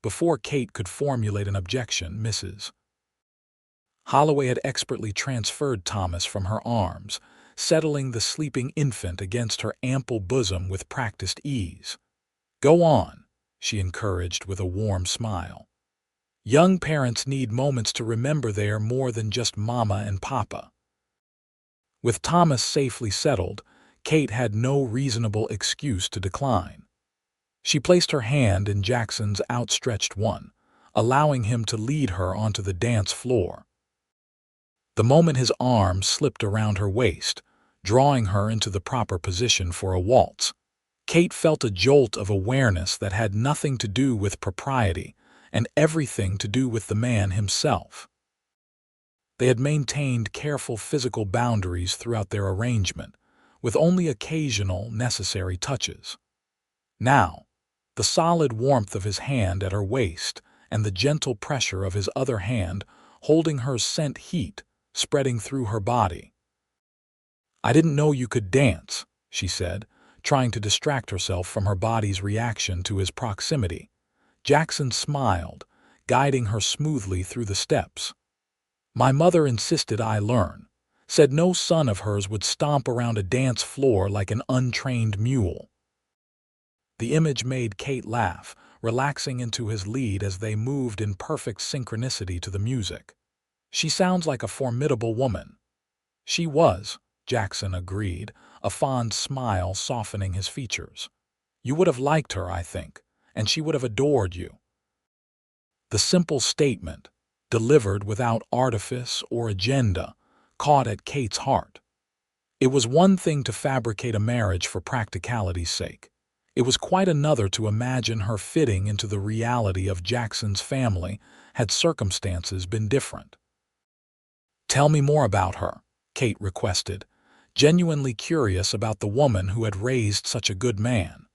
Before Kate could formulate an objection, Mrs. Holloway had expertly transferred Thomas from her arms, settling the sleeping infant against her ample bosom with practiced ease. "Go on," she encouraged with a warm smile. "Young parents need moments to remember they are more than just mama and papa." With Thomas safely settled, Kate had no reasonable excuse to decline. She placed her hand in Jackson's outstretched one, allowing him to lead her onto the dance floor. The moment his arm slipped around her waist, drawing her into the proper position for a waltz, Kate felt a jolt of awareness that had nothing to do with propriety and everything to do with the man himself. They had maintained careful physical boundaries throughout their arrangement, with only occasional necessary touches. Now, the solid warmth of his hand at her waist and the gentle pressure of his other hand holding hers sent heat spreading through her body. "I didn't know you could dance," she said, trying to distract herself from her body's reaction to his proximity. Jackson smiled, guiding her smoothly through the steps. "My mother insisted I learn, said no son of hers would stomp around a dance floor like an untrained mule." The image made Kate laugh, relaxing into his lead as they moved in perfect synchronicity to the music. "She sounds like a formidable woman." "She was," Jackson agreed, a fond smile softening his features. "You would have liked her, I think, and she would have adored you." The simple statement, delivered without artifice or agenda, caught at Kate's heart. It was one thing to fabricate a marriage for practicality's sake. It was quite another to imagine her fitting into the reality of Jackson's family had circumstances been different. "Tell me more about her," Kate requested, genuinely curious about the woman who had raised such a good man.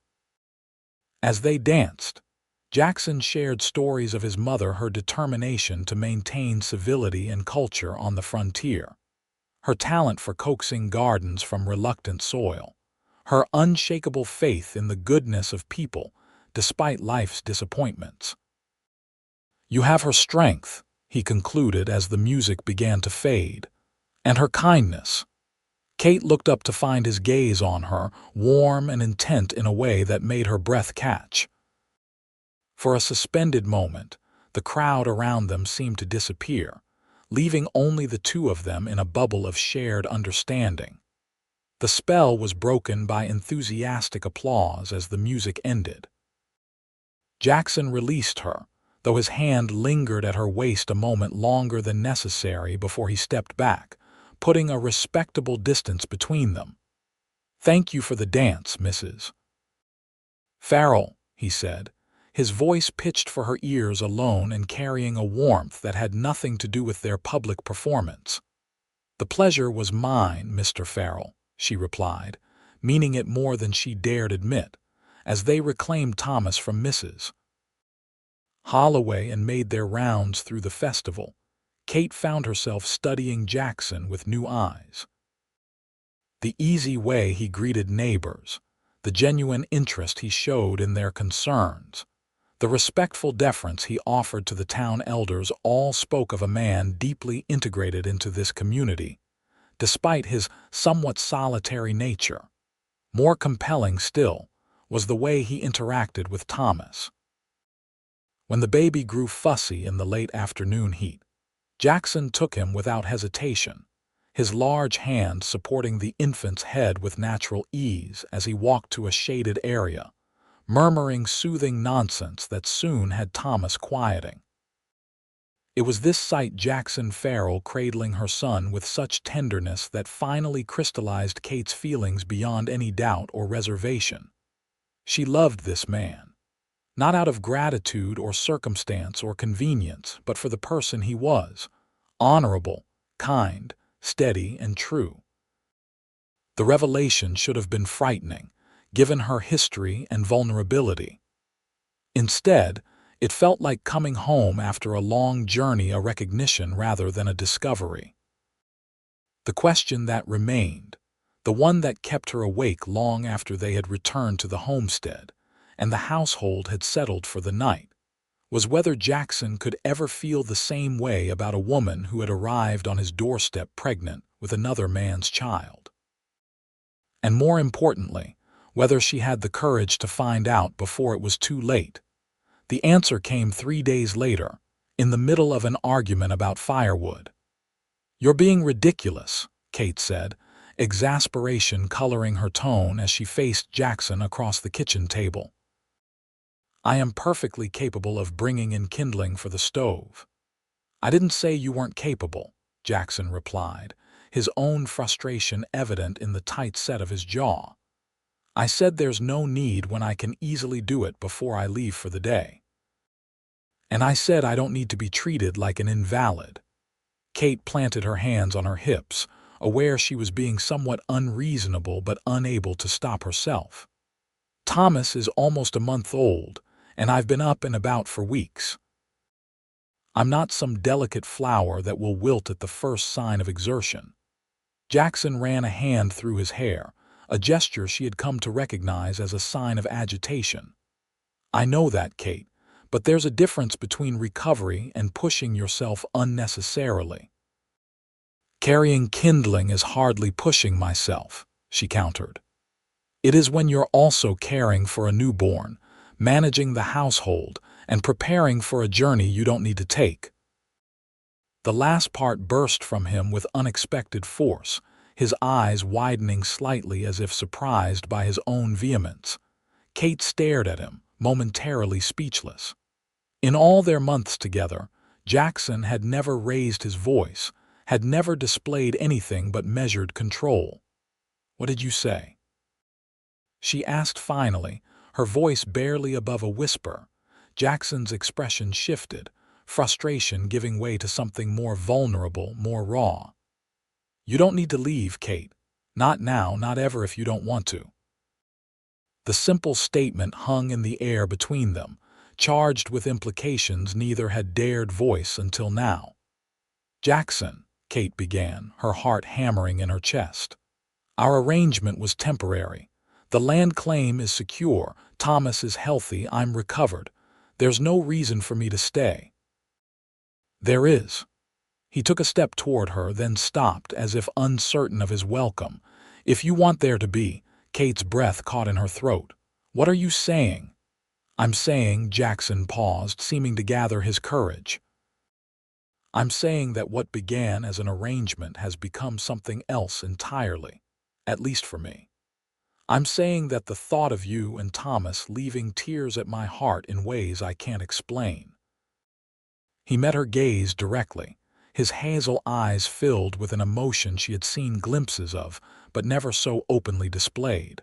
As they danced, Jackson shared stories of his mother, her determination to maintain civility and culture on the frontier, her talent for coaxing gardens from reluctant soil, her unshakable faith in the goodness of people despite life's disappointments. "You have her strength," he concluded as the music began to fade, "and her kindness." Kate looked up to find his gaze on her, warm and intent in a way that made her breath catch. For a suspended moment, the crowd around them seemed to disappear, leaving only the two of them in a bubble of shared understanding. The spell was broken by enthusiastic applause as the music ended. Jackson released her, though his hand lingered at her waist a moment longer than necessary before he stepped back, putting a respectable distance between them. "Thank you for the dance, Mrs. Farrell," he said, his voice pitched for her ears alone and carrying a warmth that had nothing to do with their public performance. "The pleasure was mine, Mr. Farrell," she replied, meaning it more than she dared admit, as they reclaimed Thomas from Mrs. Holloway and made their rounds through the festival. Kate found herself studying Jackson with new eyes. The easy way he greeted neighbors, the genuine interest he showed in their concerns, the respectful deference he offered to the town elders all spoke of a man deeply integrated into this community, despite his somewhat solitary nature. More compelling still was the way he interacted with Thomas. When the baby grew fussy in the late afternoon heat, Jackson took him without hesitation, his large hand supporting the infant's head with natural ease as he walked to a shaded area, murmuring soothing nonsense that soon had Thomas quieting. It was this sight, Jackson Farrell cradling her son with such tenderness, that finally crystallized Kate's feelings beyond any doubt or reservation. She loved this man, not out of gratitude or circumstance or convenience, but for the person he was, honorable, kind, steady, and true. The revelation should have been frightening, given her history and vulnerability. Instead, it felt like coming home after a long journey, a recognition rather than a discovery. The question that remained, the one that kept her awake long after they had returned to the homestead and the household had settled for the night, was whether Jackson could ever feel the same way about a woman who had arrived on his doorstep pregnant with another man's child. And more importantly, whether she had the courage to find out before it was too late. The answer came 3 days later, in the middle of an argument about firewood. "You're being ridiculous," Kate said, exasperation coloring her tone as she faced Jackson across the kitchen table. "I am perfectly capable of bringing in kindling for the stove." "I didn't say you weren't capable," Jackson replied, his own frustration evident in the tight set of his jaw. "I said there's no need when I can easily do it before I leave for the day. And I said I don't need to be treated like an invalid." Kate planted her hands on her hips, aware she was being somewhat unreasonable but unable to stop herself. "Thomas is almost a month old, and I've been up and about for weeks. I'm not some delicate flower that will wilt at the first sign of exertion." Jackson ran a hand through his hair, a gesture she had come to recognize as a sign of agitation. "I know that, Kate, but there's a difference between recovery and pushing yourself unnecessarily." "Carrying kindling is hardly pushing myself," she countered. "It is when you're also caring for a newborn, managing the household, and preparing for a journey you don't need to take." The last part burst from him with unexpected force, his eyes widening slightly as if surprised by his own vehemence. Kate stared at him, momentarily speechless. In all their months together, Jackson had never raised his voice, had never displayed anything but measured control. "What did you say?" she asked finally, her voice barely above a whisper. Jackson's expression shifted, frustration giving way to something more vulnerable, more raw. "You don't need to leave, Kate. Not now, not ever if you don't want to." The simple statement hung in the air between them, charged with implications neither had dared voice until now. "Jackson," Kate began, her heart hammering in her chest. "Our arrangement was temporary. The land claim is secure, Thomas is healthy, I'm recovered. There's no reason for me to stay." "There is." He took a step toward her, then stopped as if uncertain of his welcome. "If you want there to be," Kate's breath caught in her throat. "What are you saying?" "I'm saying," Jackson paused, seeming to gather his courage. "I'm saying that what began as an arrangement has become something else entirely, at least for me. I'm saying that the thought of you and Thomas leaving tears at my heart in ways I can't explain." He met her gaze directly, his hazel eyes filled with an emotion she had seen glimpses of, but never so openly displayed.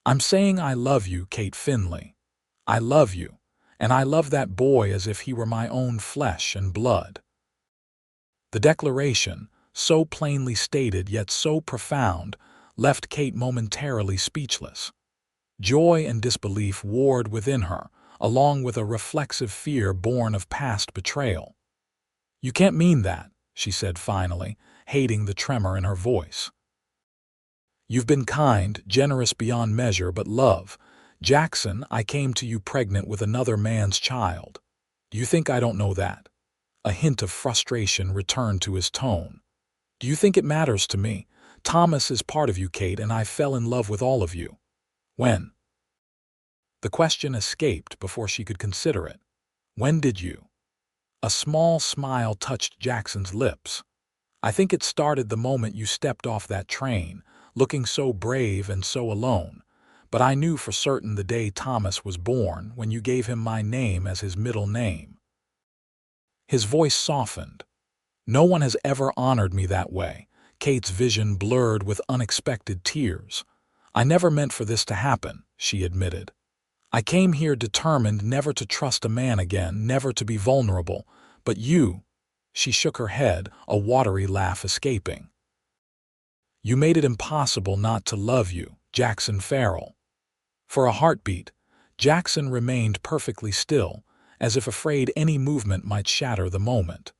"I'm saying I love you, Kate Finley. I love you, and I love that boy as if he were my own flesh and blood." The declaration, so plainly stated yet so profound, left Kate momentarily speechless. Joy and disbelief warred within her, along with a reflexive fear born of past betrayal. "You can't mean that," she said finally, hating the tremor in her voice. "You've been kind, generous beyond measure, but love, Jackson, I came to you pregnant with another man's child. Do you think I don't know that?" A hint of frustration returned to his tone. "Do you think it matters to me? Thomas is part of you, Kate, and I fell in love with all of you." "When?" The question escaped before she could consider it. "When did you?" A small smile touched Jackson's lips. "I think it started the moment you stepped off that train, looking so brave and so alone. But I knew for certain the day Thomas was born, when you gave him my name as his middle name." His voice softened. "No one has ever honored me that way." Kate's vision blurred with unexpected tears. "I never meant for this to happen," she admitted. "I came here determined never to trust a man again, never to be vulnerable. But you—" she shook her head, a watery laugh escaping. "You made it impossible not to love you, Jackson Farrell." For a heartbeat, Jackson remained perfectly still, as if afraid any movement might shatter the moment.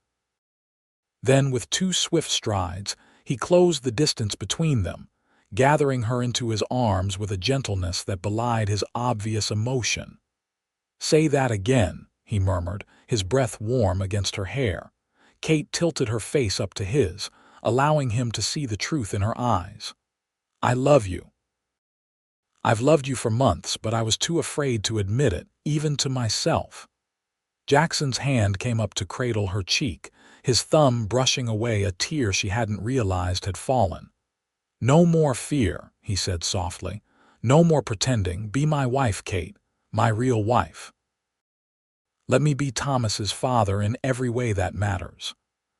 Then, with two swift strides, he closed the distance between them, gathering her into his arms with a gentleness that belied his obvious emotion. "Say that again," he murmured, his breath warm against her hair. Kate tilted her face up to his, allowing him to see the truth in her eyes. "I love you. I've loved you for months, but I was too afraid to admit it, even to myself." Jackson's hand came up to cradle her cheek, his thumb brushing away a tear she hadn't realized had fallen. "No more fear," he said softly. "No more pretending. Be my wife, Kate, my real wife. Let me be Thomas's father in every way that matters."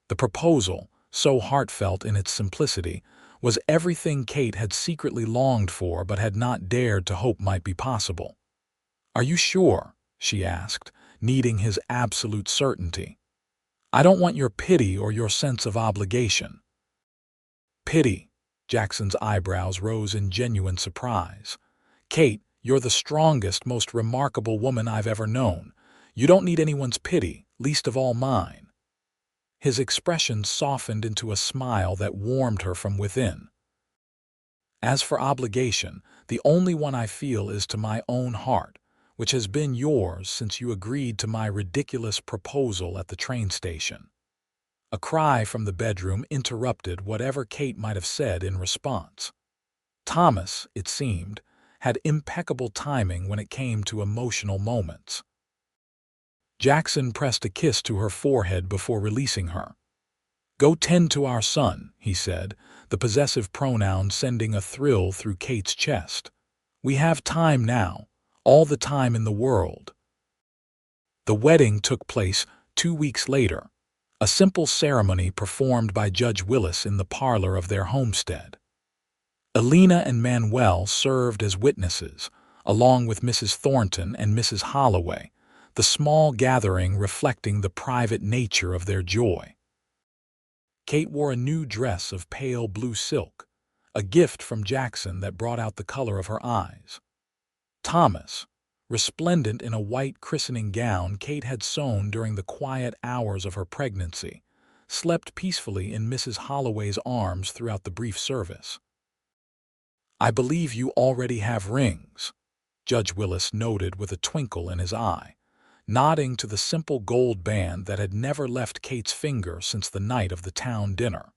The proposal, so heartfelt in its simplicity, was everything Kate had secretly longed for but had not dared to hope might be possible. "Are you sure?" she asked, needing his absolute certainty. "I don't want your pity or your sense of obligation." "Pity?" Jackson's eyebrows rose in genuine surprise. "Kate, you're the strongest, most remarkable woman I've ever known. You don't need anyone's pity, least of all mine." His expression softened into a smile that warmed her from within. "As for obligation, the only one I feel is to my own heart, which has been yours since you agreed to my ridiculous proposal at the train station." A cry from the bedroom interrupted whatever Kate might have said in response. Thomas, it seemed, had impeccable timing when it came to emotional moments. Jackson pressed a kiss to her forehead before releasing her. "Go tend to our son," he said, the possessive pronoun sending a thrill through Kate's chest. "We have time now, all the time in the world." The wedding took place 2 weeks later, a simple ceremony performed by Judge Willis in the parlor of their homestead. Elena and Manuel served as witnesses, along with Mrs. Thornton and Mrs. Holloway, the small gathering reflecting the private nature of their joy. Kate wore a new dress of pale blue silk, a gift from Jackson that brought out the color of her eyes. Thomas, resplendent in a white christening gown Kate had sewn during the quiet hours of her pregnancy, slept peacefully in Mrs. Holloway's arms throughout the brief service. "I believe you already have rings," Judge Willis noted with a twinkle in his eye, nodding to the simple gold band that had never left Kate's finger since the night of the town dinner.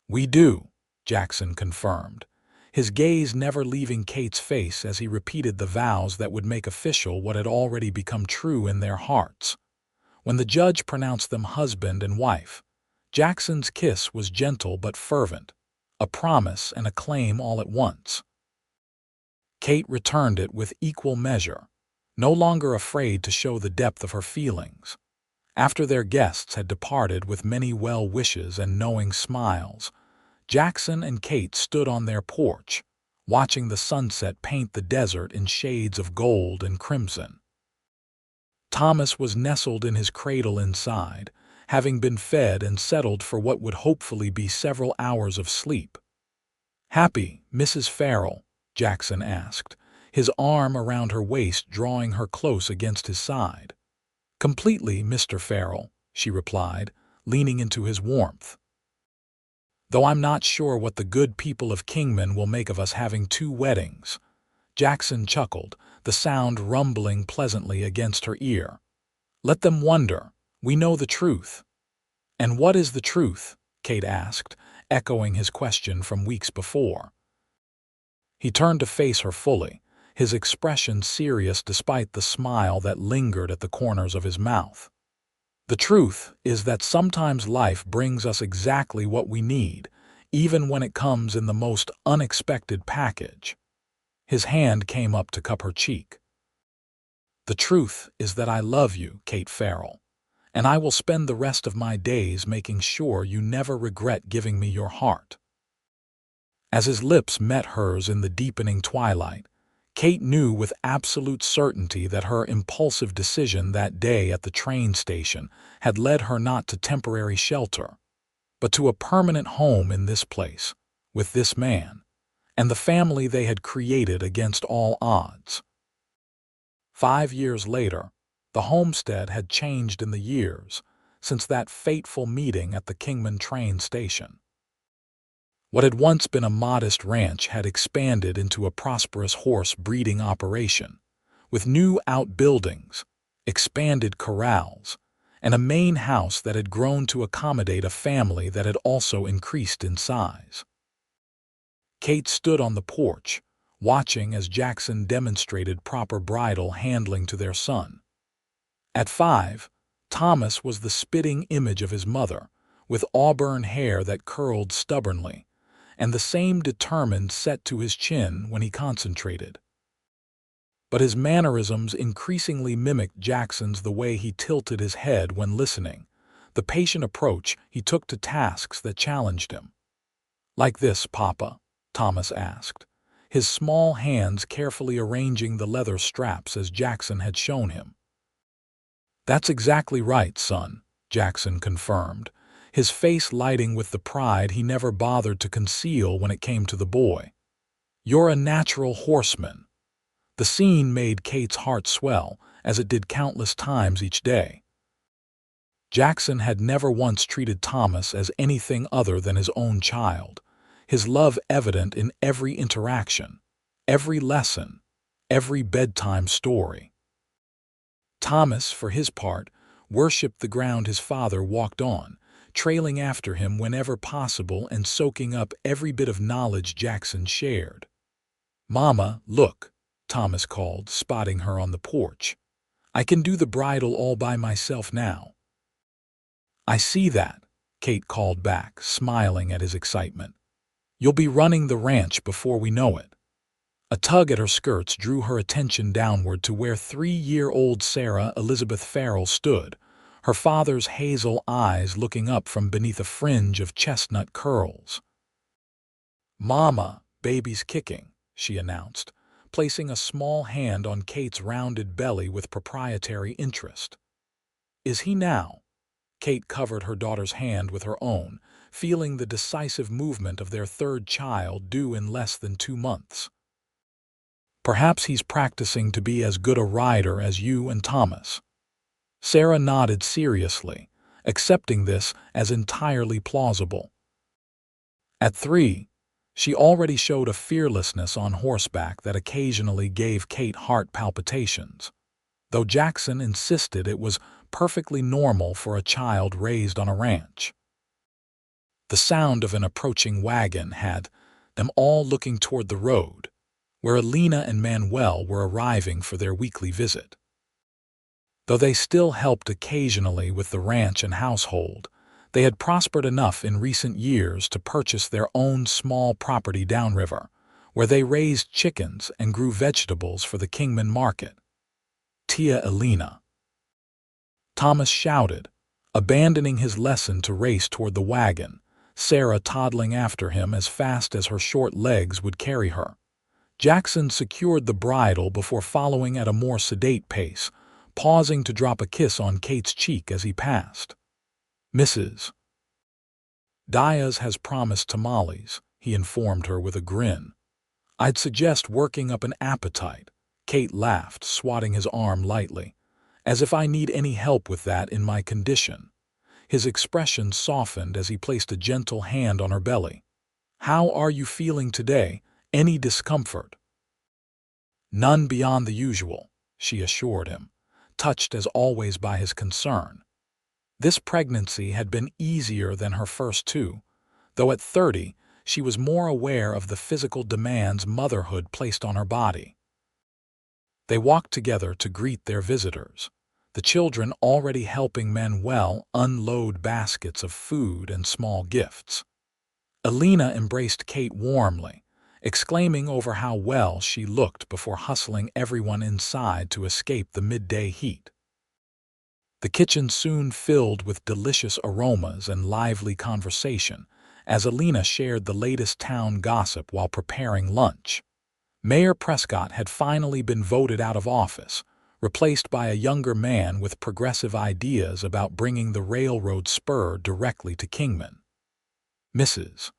"We do," Jackson confirmed, his gaze never leaving Kate's face as he repeated the vows that would make official what had already become true in their hearts. When the judge pronounced them husband and wife, Jackson's kiss was gentle but fervent, a promise and a claim all at once. Kate returned it with equal measure, no longer afraid to show the depth of her feelings. After their guests had departed with many well wishes and knowing smiles, Jackson and Kate stood on their porch, watching the sunset paint the desert in shades of gold and crimson. Thomas was nestled in his cradle inside, having been fed and settled for what would hopefully be several hours of sleep. "Happy, Mrs. Farrell?" Jackson asked, his arm around her waist drawing her close against his side. "Completely, Mr. Farrell," she replied, leaning into his warmth. "Though I'm not sure what the good people of Kingman will make of us having 2 weddings." Jackson chuckled, the sound rumbling pleasantly against her ear. "Let them wonder. We know the truth." "And what is the truth?" Kate asked, echoing his question from weeks before. He turned to face her fully, his expression serious despite the smile that lingered at the corners of his mouth. "The truth is that sometimes life brings us exactly what we need, even when it comes in the most unexpected package." His hand came up to cup her cheek. "The truth is that I love you, Kate Farrell, and I will spend the rest of my days making sure you never regret giving me your heart." As his lips met hers in the deepening twilight, Kate knew with absolute certainty that her impulsive decision that day at the train station had led her not to temporary shelter, but to a permanent home in this place, with this man, and the family they had created against all odds. 5 years later, the homestead had changed in the years since that fateful meeting at the Kingman train station. What had once been a modest ranch had expanded into a prosperous horse breeding operation, with new outbuildings, expanded corrals, and a main house that had grown to accommodate a family that had also increased in size. Kate stood on the porch, watching as Jackson demonstrated proper bridle handling to their son. At 5, Thomas was the spitting image of his mother, with auburn hair that curled stubbornly, and the same determined set to his chin when he concentrated. But his mannerisms increasingly mimicked Jackson's, the way he tilted his head when listening, the patient approach he took to tasks that challenged him. "Like this, Papa?" Thomas asked, his small hands carefully arranging the leather straps as Jackson had shown him. "That's exactly right, son," Jackson confirmed, his face lighting with the pride he never bothered to conceal when it came to the boy. "You're a natural horseman." The scene made Kate's heart swell, as it did countless times each day. Jackson had never once treated Thomas as anything other than his own child, his love evident in every interaction, every lesson, every bedtime story. Thomas, for his part, worshipped the ground his father walked on, trailing after him whenever possible and soaking up every bit of knowledge Jackson shared. "Mama, look," Thomas called, spotting her on the porch. "I can do the bridle all by myself now." "I see that," Kate called back, smiling at his excitement. "You'll be running the ranch before we know it." A tug at her skirts drew her attention downward to where 3-year-old Sarah Elizabeth Farrell stood, her father's hazel eyes looking up from beneath a fringe of chestnut curls. "Mama, baby's kicking," she announced, placing a small hand on Kate's rounded belly with proprietary interest. "Is he now?" Kate covered her daughter's hand with her own, feeling the decisive movement of their third child due in less than 2 months. "Perhaps he's practicing to be as good a rider as you and Thomas." Sarah nodded seriously, accepting this as entirely plausible. At 3, she already showed a fearlessness on horseback that occasionally gave Kate heart palpitations, though Jackson insisted it was perfectly normal for a child raised on a ranch. The sound of an approaching wagon had them all looking toward the road, where Alina and Manuel were arriving for their weekly visit. Though they still helped occasionally with the ranch and household, they had prospered enough in recent years to purchase their own small property downriver, where they raised chickens and grew vegetables for the Kingman market. "Tia Alina!" Thomas shouted, abandoning his lesson to race toward the wagon, Sarah toddling after him as fast as her short legs would carry her. Jackson secured the bridle before following at a more sedate pace, pausing to drop a kiss on Kate's cheek as he passed. "Mrs. Diaz has promised tamales," he informed her with a grin. "I'd suggest working up an appetite." Kate laughed, swatting his arm lightly. "As if I need any help with that in my condition." His expression softened as he placed a gentle hand on her belly. "How are you feeling today? Any discomfort?" "None beyond the usual," she assured him, touched as always by his concern. This pregnancy had been easier than her first 2, though at 30 she was more aware of the physical demands motherhood placed on her body. They walked together to greet their visitors, the children already helping Manuel unload baskets of food and small gifts. Alina embraced Kate warmly, exclaiming over how well she looked before hustling everyone inside to escape the midday heat. The kitchen soon filled with delicious aromas and lively conversation as Alina shared the latest town gossip while preparing lunch. Mayor Prescott had finally been voted out of office, replaced by a younger man with progressive ideas about bringing the railroad spur directly to Kingman. Mrs.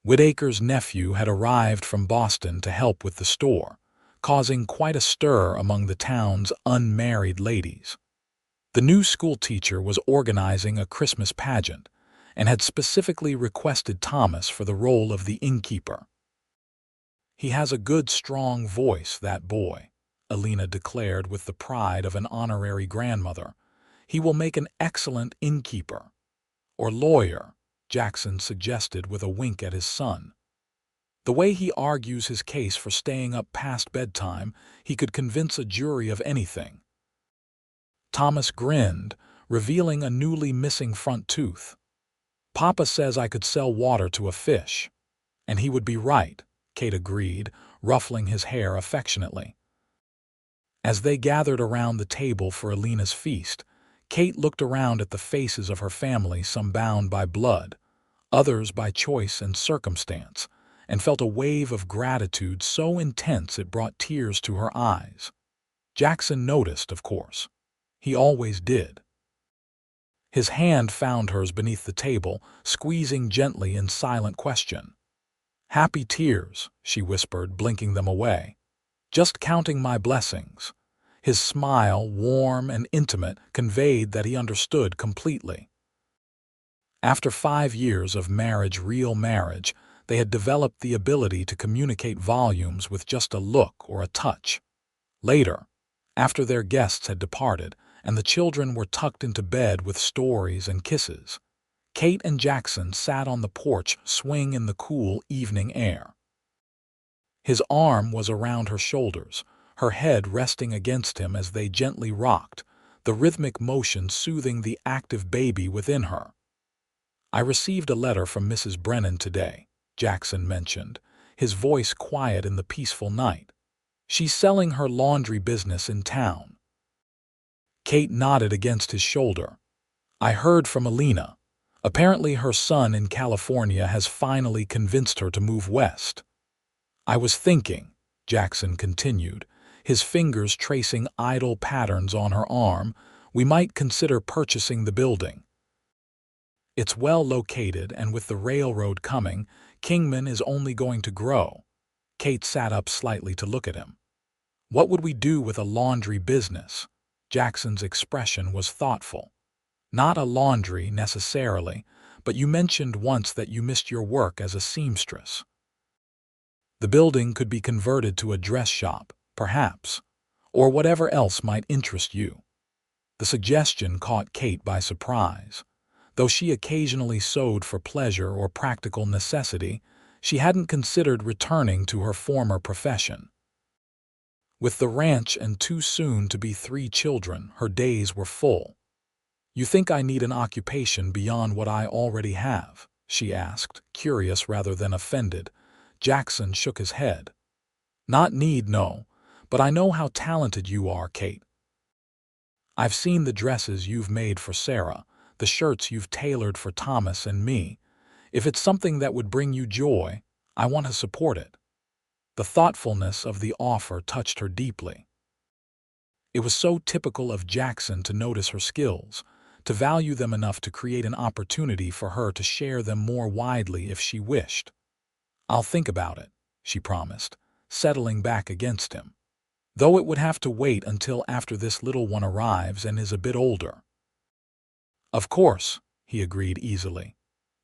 Whitaker's nephew had arrived from Boston to help with the store, causing quite a stir among the town's unmarried ladies. The new schoolteacher was organizing a Christmas pageant and had specifically requested Thomas for the role of the innkeeper. "He has a good, strong voice, that boy," Alina declared with the pride of an honorary grandmother. "He will make an excellent innkeeper." "Or lawyer," Jackson suggested with a wink at his son. "The way he argues his case for staying up past bedtime, he could convince a jury of anything." Thomas grinned, revealing a newly missing front tooth. "Papa says I could sell water to a fish." "And he would be right," Kate agreed, ruffling his hair affectionately. As they gathered around the table for Alina's feast, Kate looked around at the faces of her family, some bound by blood, others by choice and circumstance, and felt a wave of gratitude so intense it brought tears to her eyes. Jackson noticed, of course. He always did. His hand found hers beneath the table, squeezing gently in silent question. "Happy tears," she whispered, blinking them away. "Just counting my blessings." His smile, warm and intimate, conveyed that he understood completely. After 5 years of real marriage, they had developed the ability to communicate volumes with just a look or a touch. Later, after their guests had departed and the children were tucked into bed with stories and kisses, Kate and Jackson sat on the porch swing in the cool evening air. His arm was around her shoulders, her head resting against him as they gently rocked, the rhythmic motion soothing the active baby within her. "I received a letter from Mrs. Brennan today," Jackson mentioned, his voice quiet in the peaceful night. "She's selling her laundry business in town." Kate nodded against his shoulder. I heard from Alina. Apparently her son in California has finally convinced her to move west. I was thinking, Jackson continued, his fingers tracing idle patterns on her arm, we might consider purchasing the building. It's well located, and with the railroad coming, Kingman is only going to grow. Kate sat up slightly to look at him. What would we do with a laundry business? Jackson's expression was thoughtful. Not a laundry, necessarily, but you mentioned once that you missed your work as a seamstress. The building could be converted to a dress shop, perhaps, or whatever else might interest you. The suggestion caught Kate by surprise. Though she occasionally sewed for pleasure or practical necessity, she hadn't considered returning to her former profession. With the ranch and too soon to be 3 children, her days were full. You think I need an occupation beyond what I already have? She asked, curious rather than offended. Jackson shook his head. Not need, no, but I know how talented you are, Kate. I've seen the dresses you've made for Sarah, the shirts you've tailored for Thomas and me. If it's something that would bring you joy, I want to support it. The thoughtfulness of the offer touched her deeply. It was so typical of Jackson to notice her skills, to value them enough to create an opportunity for her to share them more widely if she wished. I'll think about it, she promised, settling back against him. Though it would have to wait until after this little one arrives and is a bit older. Of course, he agreed easily.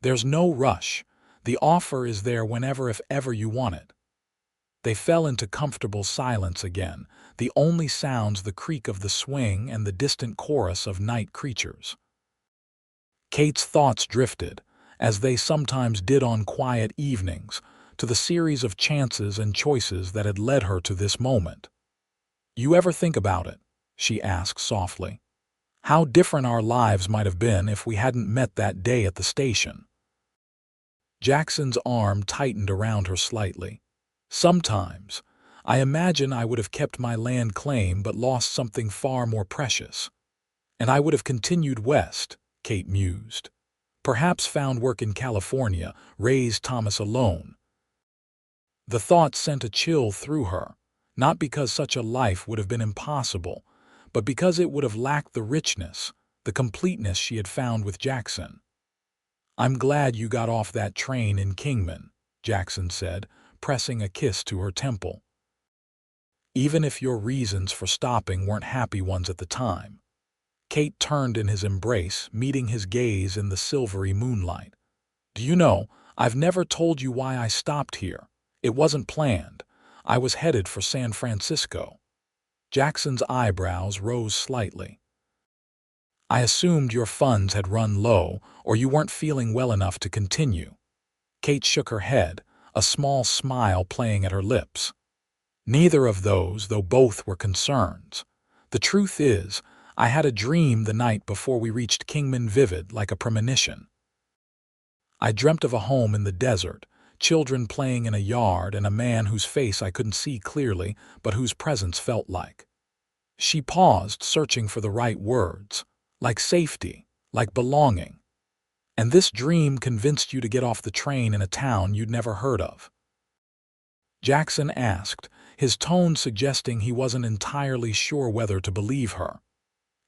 There's no rush. The offer is there whenever if ever you want it. They fell into comfortable silence again, the only sounds the creak of the swing and the distant chorus of night creatures. Kate's thoughts drifted, as they sometimes did on quiet evenings, to the series of chances and choices that had led her to this moment. You ever think about it? She asked softly. How different our lives might have been if we hadn't met that day at the station. Jackson's arm tightened around her slightly. Sometimes, I imagine I would have kept my land claim but lost something far more precious. And I would have continued west, Kate mused. Perhaps found work in California, raised Thomas alone. The thought sent a chill through her, not because such a life would have been impossible, but because it would have lacked the richness, the completeness she had found with Jackson. I'm glad you got off that train in Kingman, Jackson said, pressing a kiss to her temple. Even if your reasons for stopping weren't happy ones at the time. Kate turned in his embrace, meeting his gaze in the silvery moonlight. Do you know, I've never told you why I stopped here. It wasn't planned. I was headed for San Francisco. Jackson's eyebrows rose slightly. I assumed your funds had run low, or you weren't feeling well enough to continue. Kate shook her head, a small smile playing at her lips. Neither of those, though both were concerns. The truth is, I had a dream the night before we reached Kingman, vivid like a premonition. I dreamt of a home in the desert, children playing in a yard, and a man whose face I couldn't see clearly, but whose presence felt like. She paused, searching for the right words. Like safety, like belonging. And this dream convinced you to get off the train in a town you'd never heard of? Jackson asked, his tone suggesting he wasn't entirely sure whether to believe her.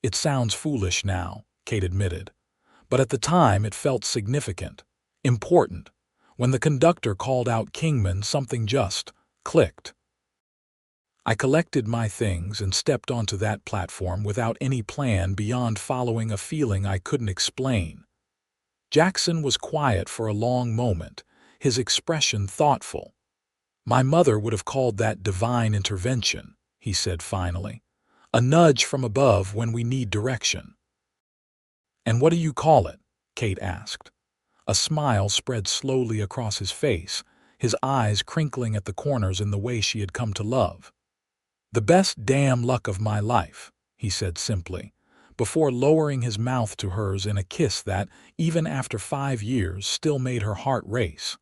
It sounds foolish now, Kate admitted. But at the time it felt significant, important. When the conductor called out Kingman, something just clicked. I collected my things and stepped onto that platform without any plan beyond following a feeling I couldn't explain. Jackson was quiet for a long moment, his expression thoughtful. My mother would have called that divine intervention, he said finally. A nudge from above when we need direction. And what do you call it? Kate asked. A smile spread slowly across his face, his eyes crinkling at the corners in the way she had come to love. The best damn luck of my life, he said simply, before lowering his mouth to hers in a kiss that, even after 5 years, still made her heart race.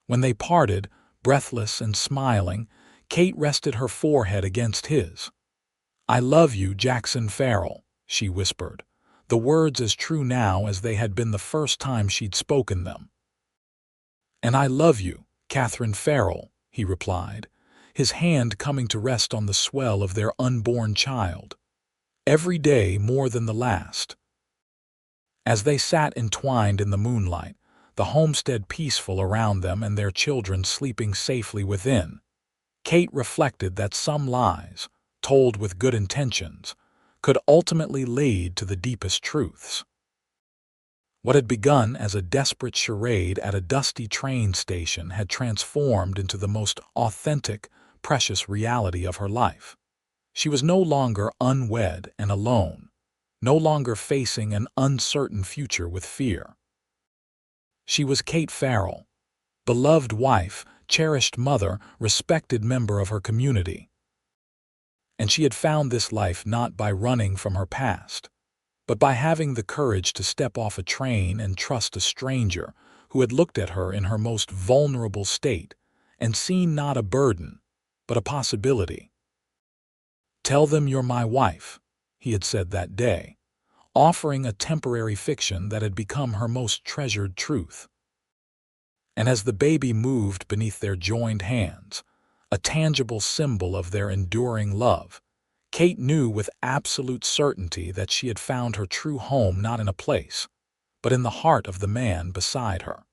When they parted, breathless and smiling, Kate rested her forehead against his. "I love you, Jackson Farrell," she whispered, the words as true now as they had been the first time she'd spoken them. "And I love you, Katherine Farrell," he replied, his hand coming to rest on the swell of their unborn child. "Every day more than the last." As they sat entwined in the moonlight, the homestead peaceful around them and their children sleeping safely within, Kate reflected that some lies, told with good intentions, could ultimately lead to the deepest truths. What had begun as a desperate charade at a dusty train station had transformed into the most authentic, precious reality of her life. She was no longer unwed and alone, no longer facing an uncertain future with fear. She was Kate Farrell, beloved wife, cherished mother, respected member of her community. And she had found this life not by running from her past, but by having the courage to step off a train and trust a stranger who had looked at her in her most vulnerable state and seen not a burden, but a possibility. "Tell them you're my wife," he had said that day, offering a temporary fiction that had become her most treasured truth. And as the baby moved beneath their joined hands, a tangible symbol of their enduring love, Kate knew with absolute certainty that she had found her true home not in a place, but in the heart of the man beside her.